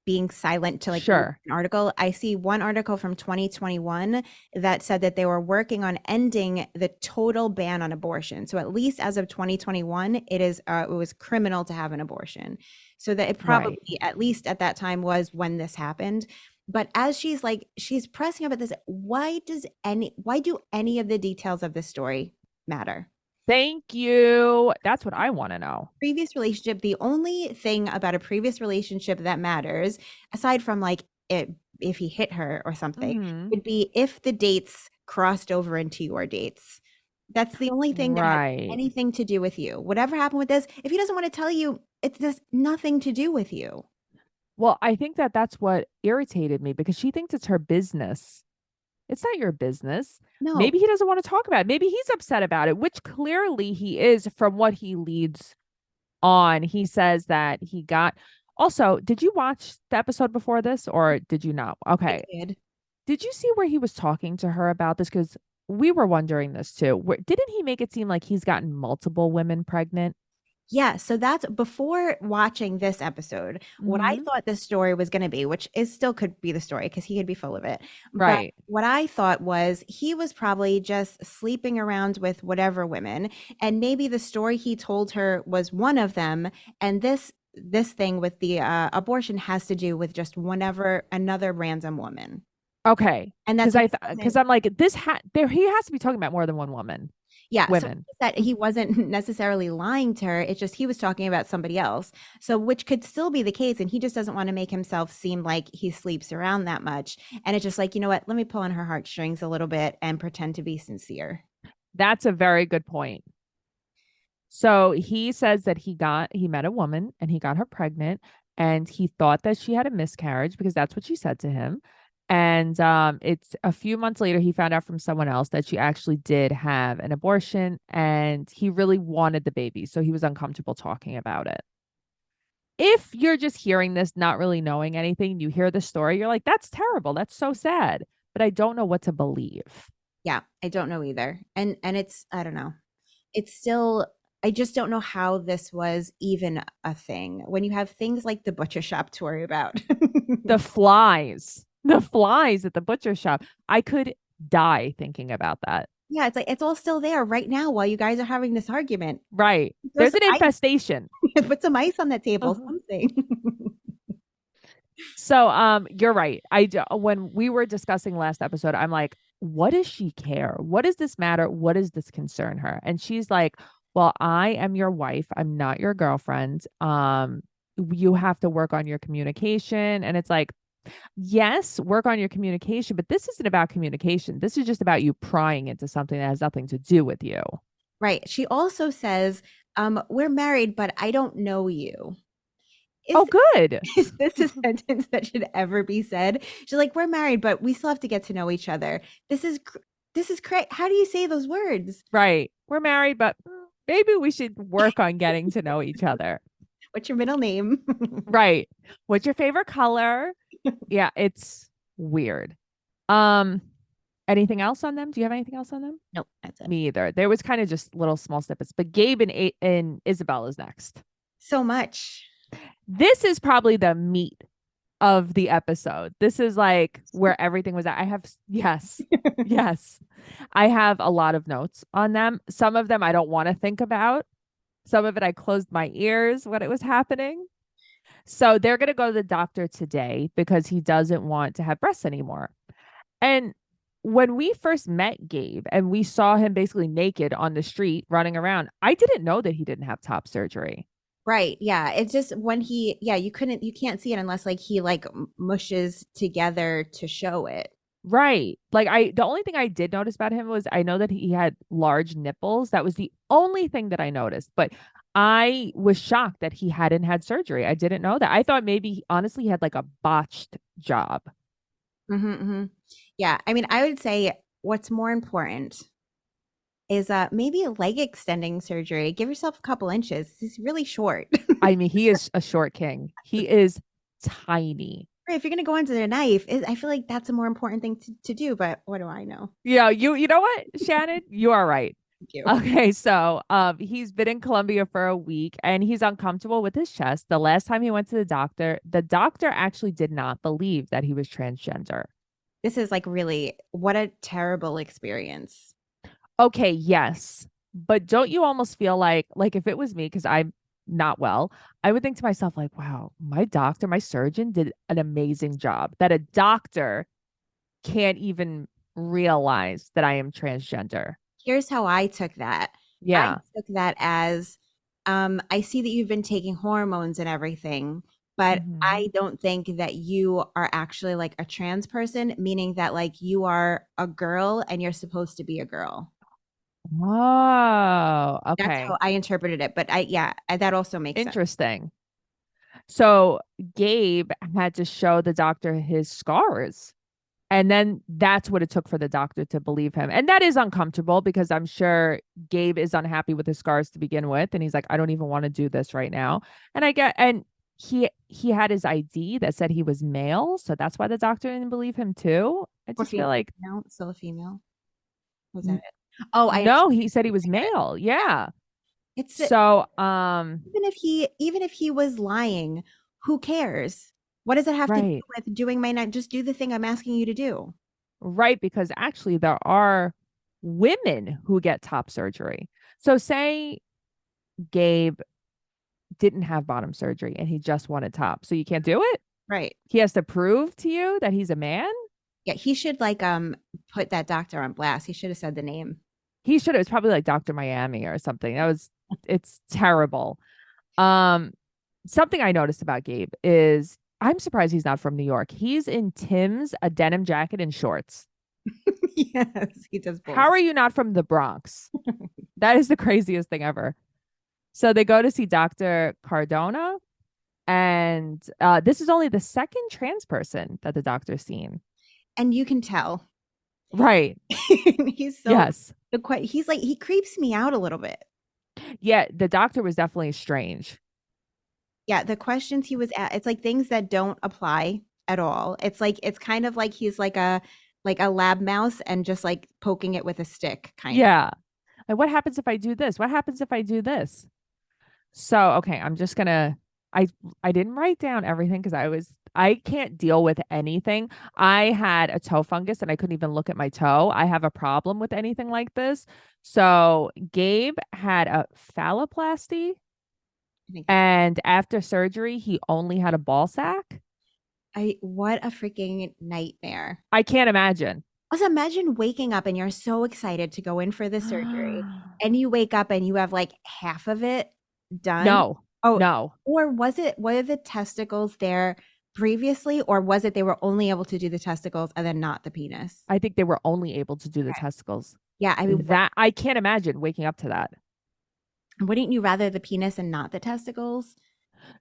being silent to like read Sure. an article. I see one article from 2021 that said that they were working on ending the total ban on abortion. So at least as of 2021, it was criminal to have an abortion. So that it probably at least at that time was when this happened. But as she's pressing up at this, why do any of the details of this story matter? Thank you. That's what I want to know. Previous relationship, the only thing about a previous relationship that matters, aside from like if he hit her or something, Mhm. would be if the dates crossed over into your dates. That's the only thing that has Right. anything to do with you. Whatever happened with this, if he doesn't want to tell you, it's just nothing to do with you. Well, I think that that's what irritated me because she thinks it's her business. It's not your business. No. Maybe he doesn't want to talk about it. Maybe he's upset about it, which clearly he is from what he leads on. He says that he got. Also, did you watch the episode before this or did you not? Okay. I did. Did you see where he was talking to her about this? Because we were wondering this too. Didn't he make it seem like he's gotten multiple women pregnant? Yeah, so that's before watching this episode, what I Mhm. thought this story was going to be, which is still could be the story because he could be full of it. Right. But what I thought was he was probably just sleeping around with whatever women, and maybe the story he told her was one of them, and this thing with the abortion has to do with just another random woman, Okay. and that's Because what because I'm like there he has to be talking about more than one woman. yeah, so Women. that he wasn't necessarily lying to her. It's just he was talking about somebody else. So which could still be the case. And he just doesn't want to make himself seem like he sleeps around that much. And it's just like, you know what? Let me pull on her heartstrings a little bit and pretend to be sincere. That's a very good point. So he says that he met a woman and he got her pregnant and he thought that she had a miscarriage because that's what she said to him. And it's a few months later he found out from someone else that she actually did have an abortion and he really wanted the baby. So he was uncomfortable talking about it. If you're just hearing this, not really knowing anything, you hear the story, you're like, that's terrible. That's so sad. But I don't know what to believe. Yeah, I don't know either. And it's, I don't know. It's still, I just don't know how this was even a thing when you have things like the butcher shop to worry about. The flies at the butcher shop. I could die thinking about that. Yeah, it's like it's all still there right now while you guys are having this argument. Right. Throw There's some an infestation. put some ice on the table, something. So you're right. When we were discussing last episode, I'm like, what does she care? What does this matter? What does this concern her? And she's like, well, I am your wife. I'm not your girlfriend. You have to work on your communication. And it's like, yes, work on your communication, but this isn't about communication. This is just about you prying into something that has nothing to do with you. Right. She also says, we're married, but I don't know you. Oh, good. Is this a sentence that should ever be said? She's like, we're married, but we still have to get to know each other. This is correct. How do you say those words? Right. We're married, but maybe we should work on getting to know each other. What's your middle name? Right. What's your favorite color? Yeah, it's weird. Anything else on them? Do you have anything else on them? Nope, that's it. Me either. There was kind of just little small snippets, but Gabe and Isabel is next. So much. This is probably the meat of the episode. This is like where everything was at. Yes. I have a lot of notes on them. Some of them I don't want to think about. Some of it I closed my ears when it was happening. So they're going to go to the doctor today because he doesn't want to have breasts anymore. And when we first met Gabe and we saw him basically naked on the street running around, I didn't know that he didn't have top surgery. Right. Yeah. It's just when you can't see it unless like he like mushes together to show it. Right. Like the only thing I did notice about him was I know that he had large nipples. That was the only thing that I noticed, but I was shocked that he hadn't had surgery. I didn't know that. I thought maybe honestly he had like a botched job. Yeah. I mean, I would say what's more important is maybe a leg extending surgery. Give yourself a couple inches. He's really short. I mean, he is a short king. He is tiny. Right, if you're gonna go into the knife, I feel like that's a more important thing to do. But what do I know? Yeah, you know what, Shannon, you are right. Thank you. Okay, so he's been in Colombia for a week and he's uncomfortable with his chest. The last time he went to the doctor actually did not believe that he was transgender. This is like really what a terrible experience. Okay, yes. But don't you almost feel like if it was me, because I'm not well, I would think to myself, like, wow, my surgeon did an amazing job. That a doctor can't even realize that I am transgender. Here's how I took that. Yeah. I took that as I see that you've been taking hormones and everything, but I don't think that you are actually like a trans person, meaning that like you are a girl and you're supposed to be a girl. Oh, okay. That's how I interpreted it. But that also makes interesting. So Gabe had to show the doctor his scars. And then that's what it took for the doctor to believe him. And that is uncomfortable because I'm sure Gabe is unhappy with his scars to begin with. And he's like, I don't even want to do this right now. And he had his ID that said he was male. So that's why the doctor didn't believe him too. I just feel like no, still a female. Was that it? Oh, no, he said he was male. Yeah. It's so even if he was lying, who cares? What does it have to do with doing my night? Just do the thing I'm asking you to do. Right, because actually there are women who get top surgery. So say Gabe didn't have bottom surgery and he just wanted top. So you can't do it? Right. He has to prove to you that he's a man? Yeah, he should like put that doctor on blast. He should have said the name. He should have. It's probably like Dr. Miami or something. It's terrible. Something I noticed about Gabe is I'm surprised he's not from New York. He's in Tim's, a denim jacket and shorts. Yes, he does both. How are you not from the Bronx? That is the craziest thing ever. So they go to see Dr. Cardona, and this is only the second trans person that the doctor's seen. And you can tell. Right. He's so yes. He's like, he creeps me out a little bit. Yeah, the doctor was definitely strange. Yeah, the questions he was at, it's like things that don't apply at all. It's kind of like he's like a lab mouse and just like poking it with a stick kind of. Yeah. Like, what happens if I do this? What happens if I do this? So, okay, I'm just gonna I didn't write down everything because I can't deal with anything. I had a toe fungus and I couldn't even look at my toe. I have a problem with anything like this. So Gabe had a phalloplasty, I think and after surgery, he only had a ball sack. what a freaking nightmare. I can't imagine. Also, imagine waking up and you're so excited to go in for the surgery, and you wake up and you have like half of it done. No, Oh, no. or were the testicles there previously, or was it they were only able to do the testicles and then not the penis? I think they were only able to do the Okay. testicles. Yeah, I mean, That I can't imagine waking up to that. wouldn't you rather the penis and not the testicles?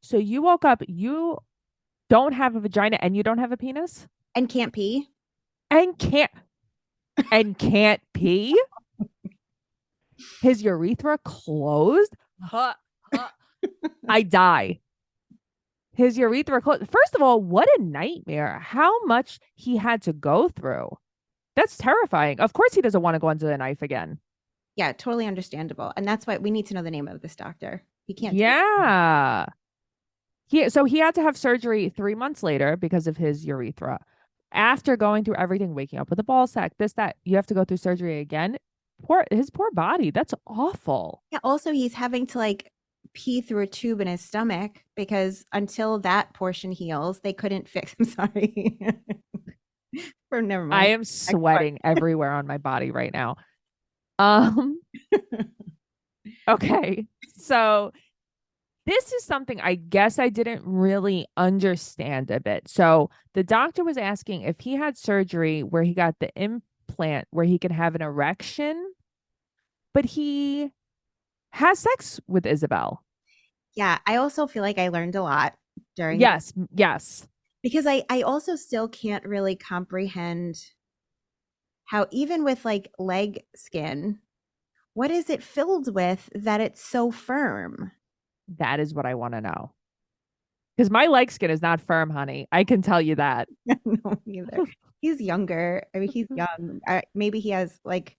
So you woke up, you don't have a vagina and you don't have a penis And can't pee? and can't pee. His urethra closed. I die. His urethra closed. First of all, what a nightmare. How much he had to go through. That's terrifying. Of course he doesn't want to go under the knife again. Yeah, totally understandable. And that's why we need to know the name of this doctor. He can't. Yeah. So he had to have surgery 3 months later because of his urethra. After going through everything, waking up with a ball sack, this, that, you have to go through surgery again. His poor body. That's awful. Yeah, also he's having to like pee through a tube in his stomach because until that portion heals, they couldn't fix. I'm sorry. Or never mind. I am sweating everywhere on my body right now. Okay. So this is something I guess I didn't really understand a bit. So the doctor was asking if he had surgery where he got the implant where he could have an erection, but he has sex with Isabel. Yeah, I also feel like I learned a lot during Yes. because I also still can't really comprehend how even with like leg skin, what is it filled with that it's so firm? That is what I want to know. Because my leg skin is not firm, honey. I can tell you that. No, either. He's younger. I mean, he's young. Maybe he has like.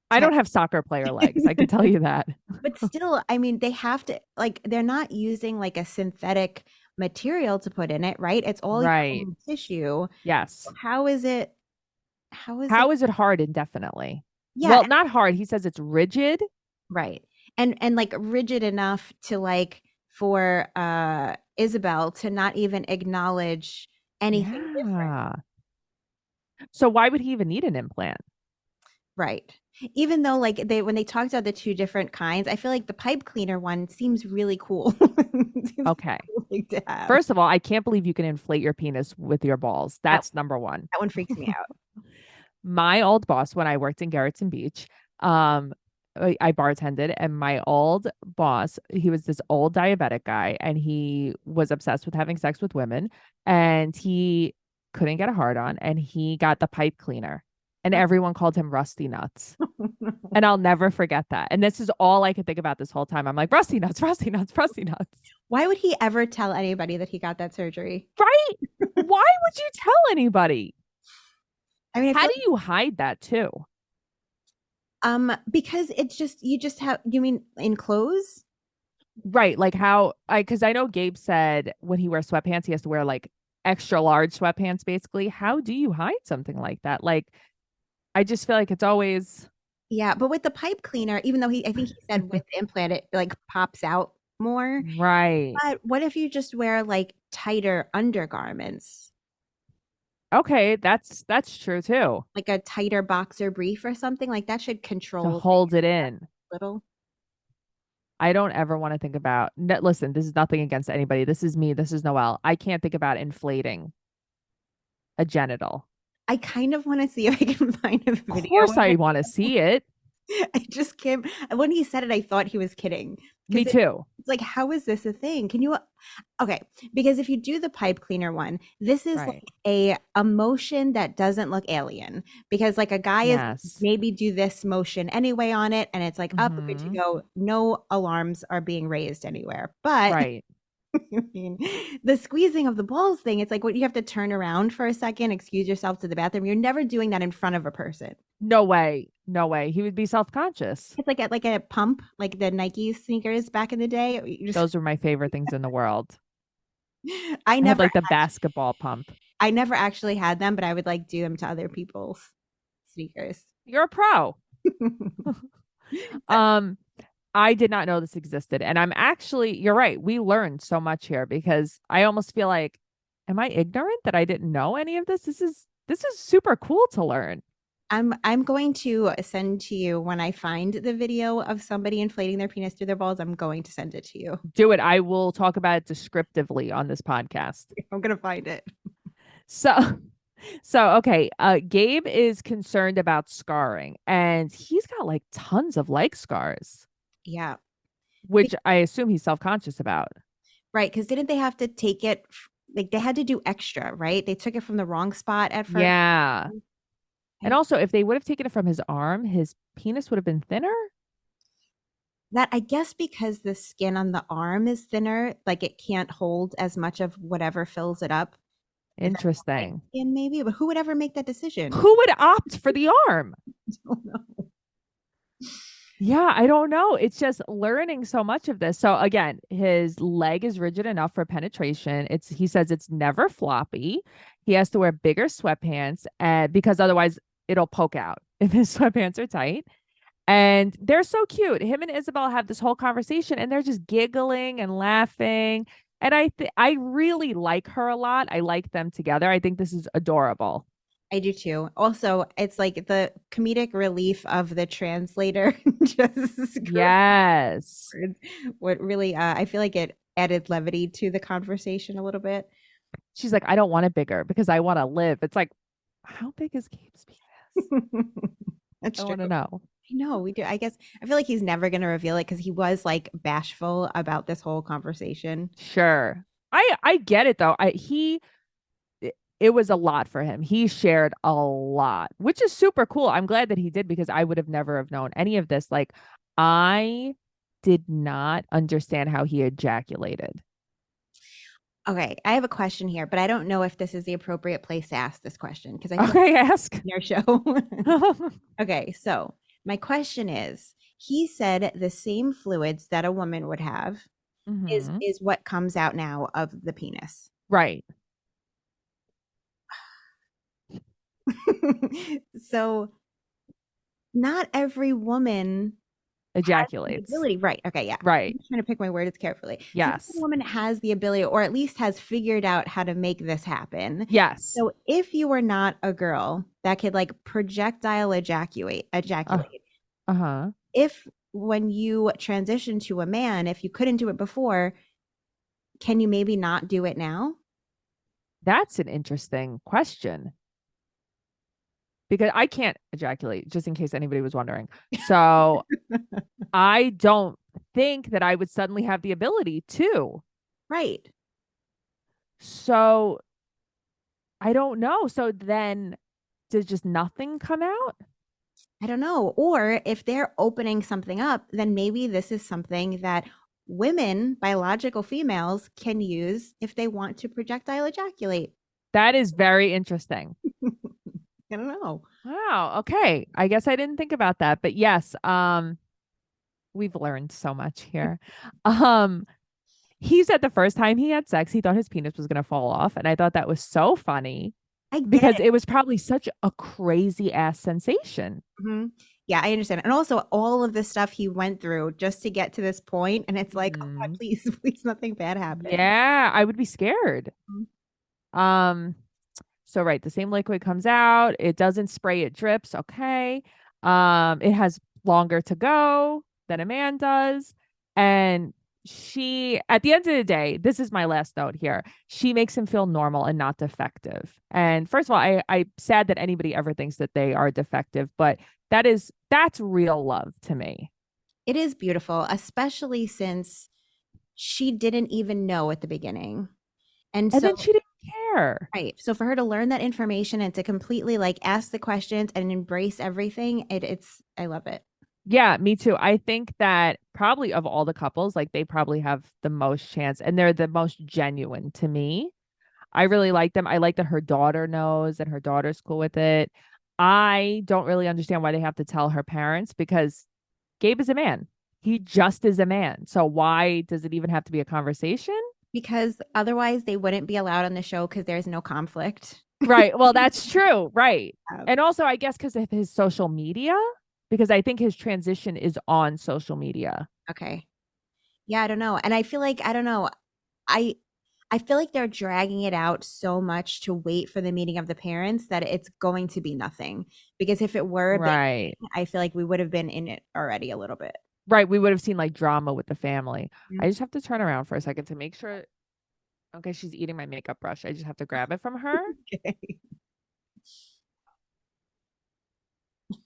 I don't have soccer player legs. I can tell you that. But still, I mean, they have to like they're not using like a synthetic material to put in it, right? It's all Right. tissue. Yes. How is it? How Is it hard indefinitely? Yeah, Well, not hard. He says it's rigid. right. And like rigid enough to like for Isabel to not even acknowledge anything different. Yeah. So why would he even need an implant? Right. Even though like when they talked about the two different kinds, I feel like the pipe cleaner one seems really cool. Seems Okay. cool to have. First of all, I can't believe you can inflate your penis with your balls. That's number one. That one freaks me out. My old boss, when I worked in Garrettson Beach, I bartended, and my old boss, he was this old diabetic guy, and he was obsessed with having sex with women, and he couldn't get a hard on, and he got the pipe cleaner, and everyone called him Rusty Nuts. And I'll never forget that. And this is all I could think about this whole time. I'm like, Rusty Nuts, Rusty Nuts, Rusty Nuts. Why would he ever tell anybody that he got that surgery? Right? Why would you tell anybody? I mean, How do you hide that too? because it's just you just have you mean in clothes? Right. Like because I know Gabe said when he wears sweatpants, he has to wear like extra large sweatpants, basically. How do you hide something like that? Like, I just feel like it's always. Yeah, but with the pipe cleaner, even though I think he said with the implant, it like pops out more. Right. But what if you just wear like tighter undergarments? Okay, that's true too. Like a tighter boxer brief or something like that should To control hold it in. a little. I don't ever want to think about. Listen, this is nothing against anybody. This is me. This is Noelle. I can't think about inflating a genital. I kind of want to see if I can find a video. Of course, of I it. want to see it. I just can't. When he said it, I thought he was kidding. Me too. It's like, how is this a thing? Can you? Okay, because if you do the pipe cleaner one, this is Right. like a motion that doesn't look alien. Because like a guy Yes. is maybe do this motion anyway on it, and it's like up, good to Mhm. go. No alarms are being raised anywhere. But Right. I mean, the squeezing of the balls thing, it's like what you have to turn around for a second, excuse yourself to the bathroom. You're never doing that in front of a person. No way. No way. He would be self-conscious. It's like at like a pump, like the Nike sneakers back in the day. You just Those were my favorite things in the world. I I had never like the basketball pump. I never actually had them, but I would like do them to other people's sneakers. You're a pro. Um, I did not know this existed. And I'm actually, you're right. We learned so much here because I almost feel like, am I ignorant that I didn't know any of this? This is super cool to learn. I'm going to send to you when I find the video of somebody inflating their penis through their balls. I'm going to send it to you. Do it. I will talk about it descriptively on this podcast. I'm gonna find it. So okay, Gabe is concerned about scarring and he's got like tons of leg scars, Yeah. which I assume he's self-conscious about. Right. Because didn't they have to take it like they had to do extra, right? They took it from the wrong spot at first. Yeah. And also, if they would have taken it from his arm, his penis would have been thinner. That I guess because the skin on the arm is thinner, like it can't hold as much of whatever fills it up. Interesting. And maybe, but who would ever make that decision? Who would opt for the arm? I don't know. Yeah, I don't know. It's just learning so much of this. So again, his leg is rigid enough for penetration. He says it's never floppy. He has to wear bigger sweatpants because otherwise it'll poke out if his sweatpants are tight. And they're so cute. Him and Isabel have this whole conversation and they're just giggling and laughing. And I really like her a lot. I like them together. I think this is adorable. I do too. Also, it's like the comedic relief of the translator. Just Yes. what really I feel like it added levity to the conversation a little bit. She's like, I don't want it bigger because I want to live. It's like, how big is Gabe's penis? That's I true. want to know. I know we do. I guess I feel like he's never going to reveal it because he was like bashful about this whole conversation. Sure. I get it though. It was a lot for him. He shared a lot, which is super cool. I'm glad that he did because I would have never have known any of this. Like I did not understand how he ejaculated. Okay, I have a question here, but I don't know if this is the appropriate place to ask this question because I feel Okay, ask. like our show. Okay, so my question is, he said the same fluids that a woman would have Mhm. is what comes out now of the penis. Right. So not every woman has the Ejaculates. ability. Right. Okay. Yeah. Right. I'm trying to pick my words carefully. So not Yes. every woman has the ability, or at least has figured out how to make this happen. Yes. So if you were not a girl that could like projectile ejaculate, Uh-huh. if when you transition to a man, if you couldn't do it before, can you maybe not do it now? That's an interesting question. Because I can't ejaculate, just in case anybody was wondering. So I don't think that I would suddenly have the ability to. Right. So I don't know. So then does just nothing come out? I don't know. Or if they're opening something up, then maybe this is something that women, biological females, can use if they want to projectile ejaculate. That is very interesting. I don't know. Wow. Okay. I guess I didn't think about that. But yes, we've learned so much here. He said the first time he had sex, he thought his penis was gonna fall off. And I thought that was so funny because it was probably such a crazy ass sensation. Mm-hmm. Yeah, I understand. And also all of the stuff he went through just to get to this point. And it's like, oh God, please, please, nothing bad happen. Yeah, I would be scared. So right, the same liquid comes out. It doesn't spray, it drips. Okay. It has longer to go than a man does. And she, at the end of the day, this is my last note here. She makes him feel normal and not defective. And first of all, I'm sad that anybody ever thinks that they are defective, but that's real love to me. It is beautiful, especially since she didn't even know at the beginning. And so then she didn't care. Right. So for her to learn that information and to completely like ask the questions and embrace everything, I love it. Yeah, me too. I think that probably of all the couples, like they probably have the most chance and they're the most genuine to me. I really like them. I like that her daughter knows and her daughter's cool with it. I don't really understand why they have to tell her parents because Gabe is a man. He just is a man. So why does it even have to be a conversation? Because otherwise they wouldn't be allowed on the show because there's no conflict. Right. Well, that's true. Right. Um, And also, I guess because of his social media, because I think his transition is on social media. Okay. Yeah, I don't know. And I feel like I don't know. I I feel like they're dragging it out so much to wait for the meeting of the parents that it's going to be nothing. Because if it were a big Right. thing, I feel like we would have been in it already a little bit. Right. We would have seen like drama with the family. I Mhm. just have to turn around for a second to make sure. Okay, she's eating my makeup brush. I just have to grab it from her. Okay.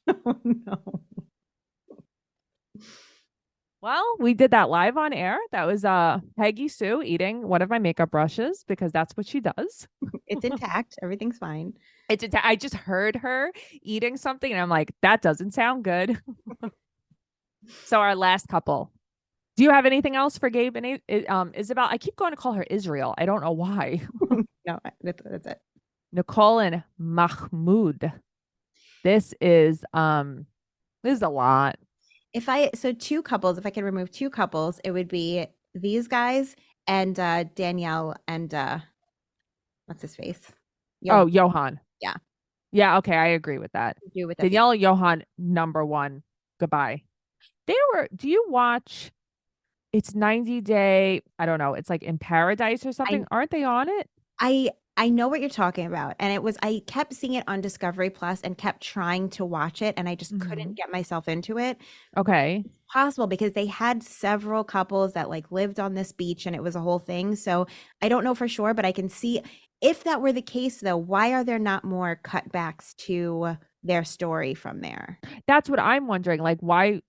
Oh no. Well, we did that live on air. That was Peggy Sue eating one of my makeup brushes because that's what she does. It's intact. Everything's fine. I just heard her eating something and I'm like, that doesn't sound good. So our last couple. Do you have anything else for Gabe and Isabel? I keep going to call her Israel. I don't know why. No, that's it. Nicole and Mahmoud. This is a lot. Two couples, if I could remove two couples, it would be these guys and Danielle and what's his face? Oh, Johan. Yeah. Yeah, okay, I agree with that. Do with Danielle and Johan, number one. Goodbye. Do you watch It's 90 Day, I don't know, it's like In Paradise or something. Aren't they on it? I know what you're talking about. And I kept seeing it on Discovery Plus and kept trying to watch it and I just couldn't get myself into it. Okay. It's possible because they had several couples that like lived on this beach and it was a whole thing. So I don't know for sure, but I can see if that were the case though, why are there not more cutbacks to their story from there? That's what I'm wondering. Like, why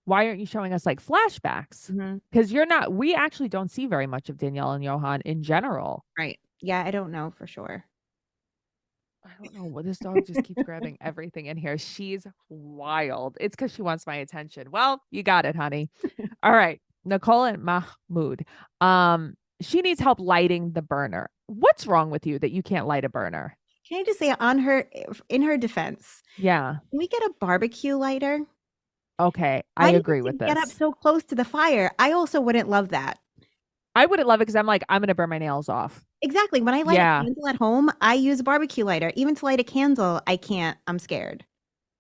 aren't you showing us like flashbacks? Because we actually don't see very much of Danielle and Johan in general. Right. Yeah, I don't know for sure. I don't know. Well, this dog just keeps grabbing everything in here. She's wild. It's because she wants my attention. Well, you got it, honey. All right. Nicole and Mahmoud. She needs help lighting the burner. What's wrong with you that you can't light a burner? Can I just say in her defense, Yeah. can we get a barbecue lighter? Okay. Why I do you agree have to with get up this. so close to the fire? I also wouldn't love that. I wouldn't love it because I'm like, I'm going to burn my nails off. Exactly. When I light Yeah. a candle at home, I use a barbecue lighter. Even to light a candle, I can't. I'm scared.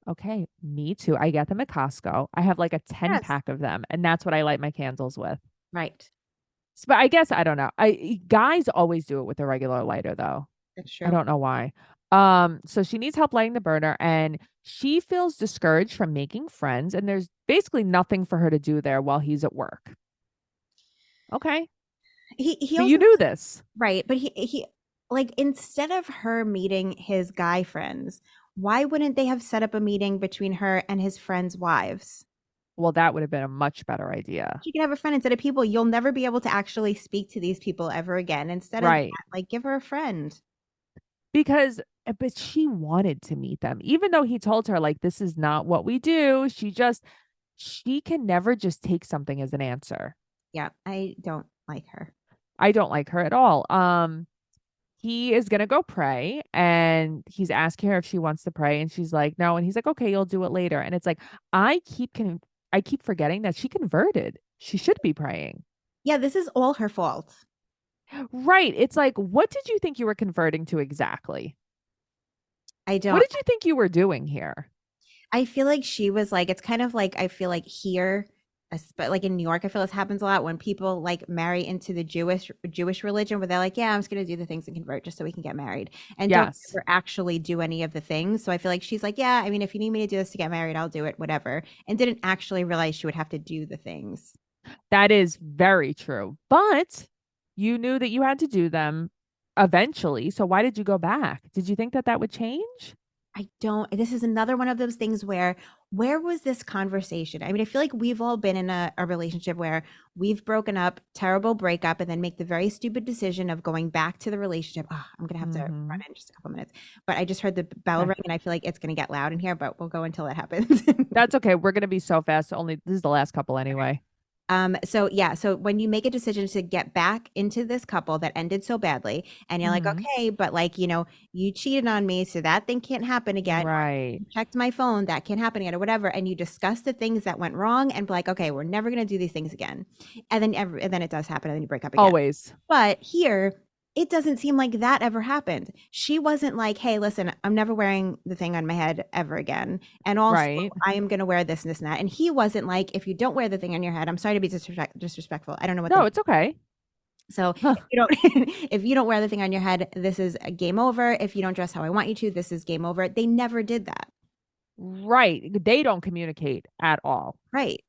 Okay. Me too. I get them at Costco. I have like a 10 Yes. pack of them, and that's what I light my candles with. Right. But I guess I don't know. Guys always do it with a regular lighter though. That's true. I don't know why. So she needs help lighting the burner and she feels discouraged from making friends and there's basically nothing for her to do there while he's at work. Okay. He But also, you knew this. right, but he like instead of her meeting his guy friends, why wouldn't they have set up a meeting between her and his friends' wives? Well, that would have been a much better idea. She can have a friend instead of people. You'll never be able to actually speak to these people ever again. Instead of Right. that, like give her a friend. But she wanted to meet them, even though he told her like, this is not what we do. She can never just take something as an answer. Yeah, I don't like her. I don't like her at all. He is gonna go pray and he's asking her if she wants to pray and she's like no and he's like okay, you'll do it later. And it's like I keep forgetting that she converted. She should be praying. Yeah, this is all her fault. Right. It's like, what did you think you were converting to exactly? I don't. What did you think you were doing here? I feel like she was like, it's kind of like, I feel like here, but like in New York, I feel this happens a lot when people like marry into the Jewish religion where they're like, yeah, I'm just going to do the things and convert just so we can get married and don't ever actually do any of the things. So I feel like she's like, yeah, I mean, if you need me to do this to get married, I'll do it, whatever. And didn't actually realize she would have to do the things. That is very true. But you knew that you had to do them eventually. So why did you go back? Did you think that would change? I don't. This is another one of those things where was this conversation? I mean, I feel like we've all been in a relationship where we've broken up, terrible breakup, and then make the very stupid decision of going back to the relationship. Oh, I'm going to have to run in just a couple minutes. But I just heard the bell ring and I feel like it's going to get loud in here, but we'll go until it happens. That's okay. We're going to be so fast. This is the last couple anyway. So when you make a decision to get back into this couple that ended so badly, and you're like, Mhm. okay, but like, you cheated on me, so that thing can't happen again. Right. You checked my phone, that can't happen again, or whatever. And you discuss the things that went wrong and be like, okay, we're never gonna do these things again. And then it does happen, and then you break up again. Always. But here, it doesn't seem like that ever happened. She wasn't like, hey, listen, I'm never wearing the thing on my head ever again. And also, Right. I am going to wear this and this and that. And he wasn't like, if you don't wear the thing on your head, I'm sorry to be disrespectful. I don't know what. No, it's okay. So Huh. if you don't, if you don't wear the thing on your head, this is a game over. If you don't dress how I want you to, this is game over. They never did that. Right. They don't communicate at all. Right.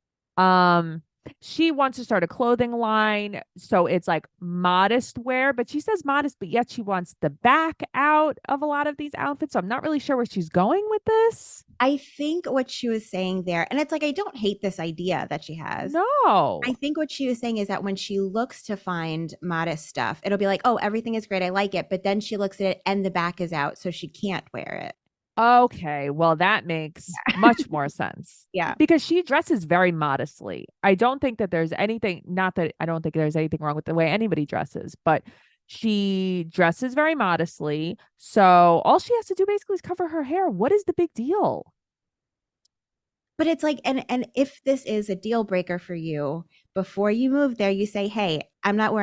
She wants to start a clothing line, so it's like modest wear, but she says modest, but yet she wants the back out of a lot of these outfits. So I'm not really sure where she's going with this. I think what she was saying there, and it's like, I don't hate this idea that she has. No. I think what she was saying is that when she looks to find modest stuff, it'll be like, oh, everything is great. I like it. But then she looks at it and the back is out, so she can't wear it. Okay, well, that makes much more sense. Yeah. Because she dresses very modestly. I don't think that there's anything, not that I don't think there's anything wrong with the way anybody dresses, but she dresses very modestly. So all she has to do basically is cover her hair. What is the big deal? But it's like, and if this is a deal breaker for you, before you move there, you say, hey, I'm not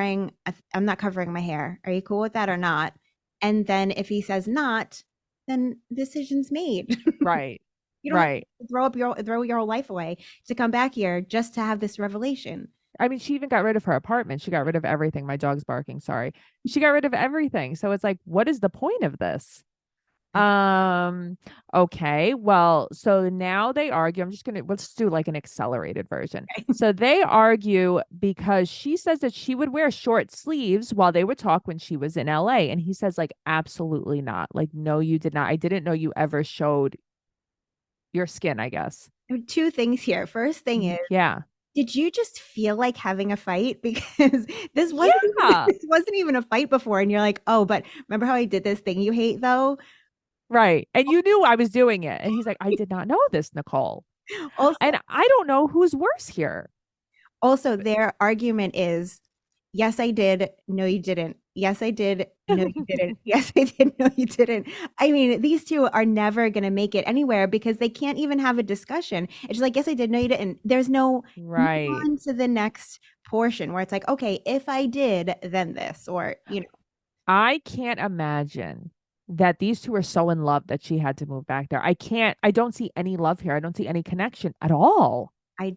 covering my hair. Are you cool with that or not? And then if he says not, then decision's made. Right. You don't Right. throw your whole life away to come back here just to have this revelation. I mean, she even got rid of her apartment. She got rid of everything. My dog's barking. Sorry. She got rid of everything. So it's like, what is the point of this? Okay. Well, so now they argue. Let's do like an accelerated version. So they argue because she says that she would wear short sleeves while they would talk when she was in LA. And he says, like, absolutely not. Like, no, you did not. I didn't know you ever showed your skin, I guess. There are two things here. First thing is, Yeah. did you just feel like having a fight? Because this wasn't even a fight before. And you're like, oh, but remember how I did this thing you hate though? Right. And you knew I was doing it. And he's like, I did not know this, Nicole. Also, And I don't know who's worse here. Also, their argument is, yes, I did. No, you didn't. Yes, I did. No, you didn't. Yes, I did. No, you didn't. I mean, these two are never going to make it anywhere because they can't even have a discussion. It's just like, yes, I did. No, you didn't. There's no Right. move on to the next portion where it's like, okay, if I did, then this, or, I can't imagine that these two are so in love that she had to move back there. I don't see any love here. I don't see any connection at all. I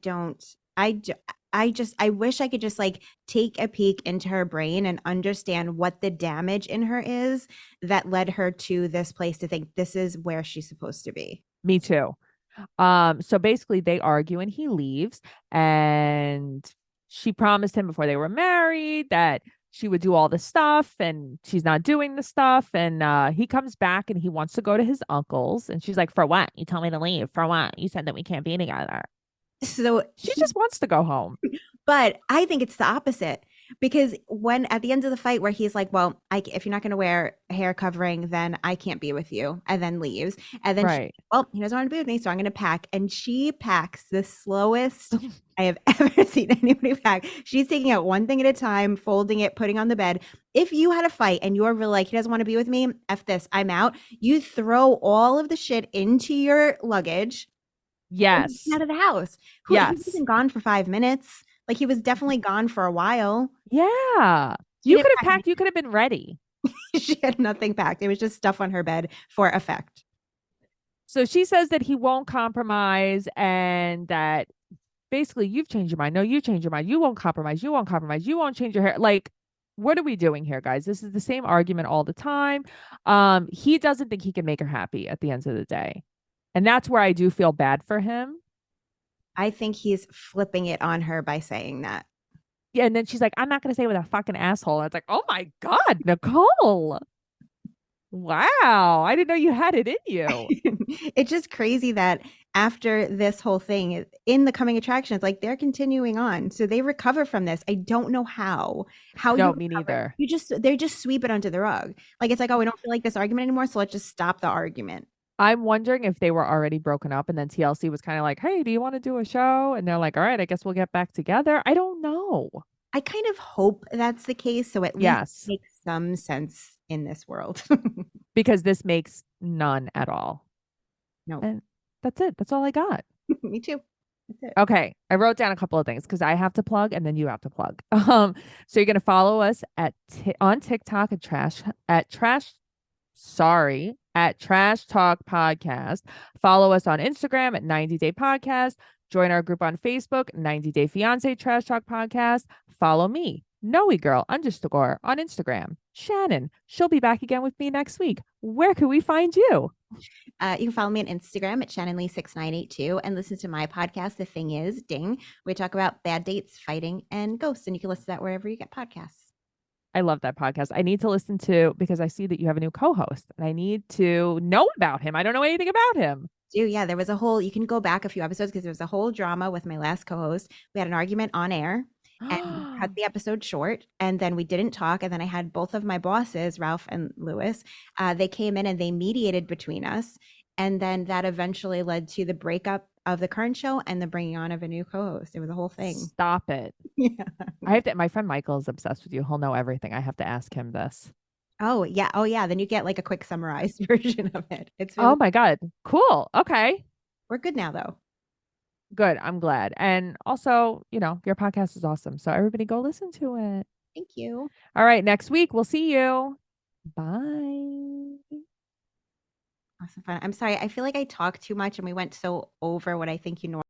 wish I could just like take a peek into her brain and understand what the damage in her is that led her to this place to think this is where she's supposed to be. Me too. So basically they argue and he leaves, and she promised him before they were married that she would do all the stuff, and she's not doing the stuff. And he comes back and he wants to go to his uncle's, and she's like, for what? You told me to leave. For what? You said that we can't be together. So She just wants to go home. But I think it's the opposite, because when at the end of the fight where he's like, well, if you're not going to wear a hair covering, then I can't be with you, and then leaves. And then Right. he doesn't want to be with me, so I'm going to pack. And she packs the slowest I have ever seen anybody pack. She's taking out one thing at a time, folding it, putting on the bed. If you had a fight and you're really like, he doesn't want to be with me, F this, I'm out. You throw all of the shit into your luggage. Yes. Out of the house. Yes. He wasn't gone for 5 minutes. Like, he was definitely gone for a while. Yeah. She You didn't could have pack packed. You could have been ready. She had nothing packed. It was just stuff on her bed for effect. So she says that he won't compromise, and that basically you've changed your mind. No, you changed your mind. You won't compromise. You won't compromise. You won't change your hair. Like, what are we doing here, guys? This is the same argument all the time. He doesn't think he can make her happy at the end of the day. And that's where I do feel bad for him. I think he's flipping it on her by saying that. Yeah, and then she's like, I'm not going to say with a fucking asshole. And it's like, oh my God, Nicole. Wow. I didn't know you had it in you. It's just crazy that after this whole thing in the coming attractions, like, they're continuing on. So they recover from this. I don't know how. No, me neither. They just sweep it under the rug. Like, it's like, oh, we don't feel like this argument anymore, so let's just stop the argument. I'm wondering if they were already broken up and then TLC was kind of like, hey, do you want to do a show? And they're like, all right, I guess we'll get back together. I don't know. I kind of hope that's the case, so at least Yes, it makes some sense in this world. because this makes none at all. No, And that's it. That's all I got. me too. That's it. Okay. I wrote down a couple of things because I have to plug and then you have to plug. So you're gonna follow us on TikTok at Trash Talk Podcast. Follow us on Instagram at 90 Day Podcast. Join our group on Facebook, 90 Day Fiance Trash Talk Podcast. Follow me, Noe Girl _ on Instagram. Shannon, she'll be back again with me next week. Where can we find you? You can follow me on Instagram at ShannonLee6982 and listen to my podcast, The Thing Is, Ding. We talk about bad dates, fighting, and ghosts, and you can listen to that wherever you get podcasts. I love that podcast. I need to listen to because I see that you have a new co-host and I need to know about him. I don't know anything about him. Yeah, there was a whole, you can go back a few episodes because there was a whole drama with my last co-host. We had an argument on air and cut the episode short, and then we didn't talk, and then I had both of my bosses, Ralph and Lewis, they came in and they mediated between us, and then that eventually led to the breakup of the current show and the bringing on of a new co-host. It was a whole thing. Stop it. Yeah. I have to, my friend Michael is obsessed with you. He'll know everything. I have to ask him this. Oh yeah, then you get like a quick summarized version of it. It's really, Oh my God. Cool. Okay. we're good now though. Good. I'm glad. And also, your podcast is awesome. So everybody go listen to it. Thank you. All right. Next week, we'll see you. Bye. Awesome fun. I'm sorry. I feel like I talk too much and we went so over what I think you normally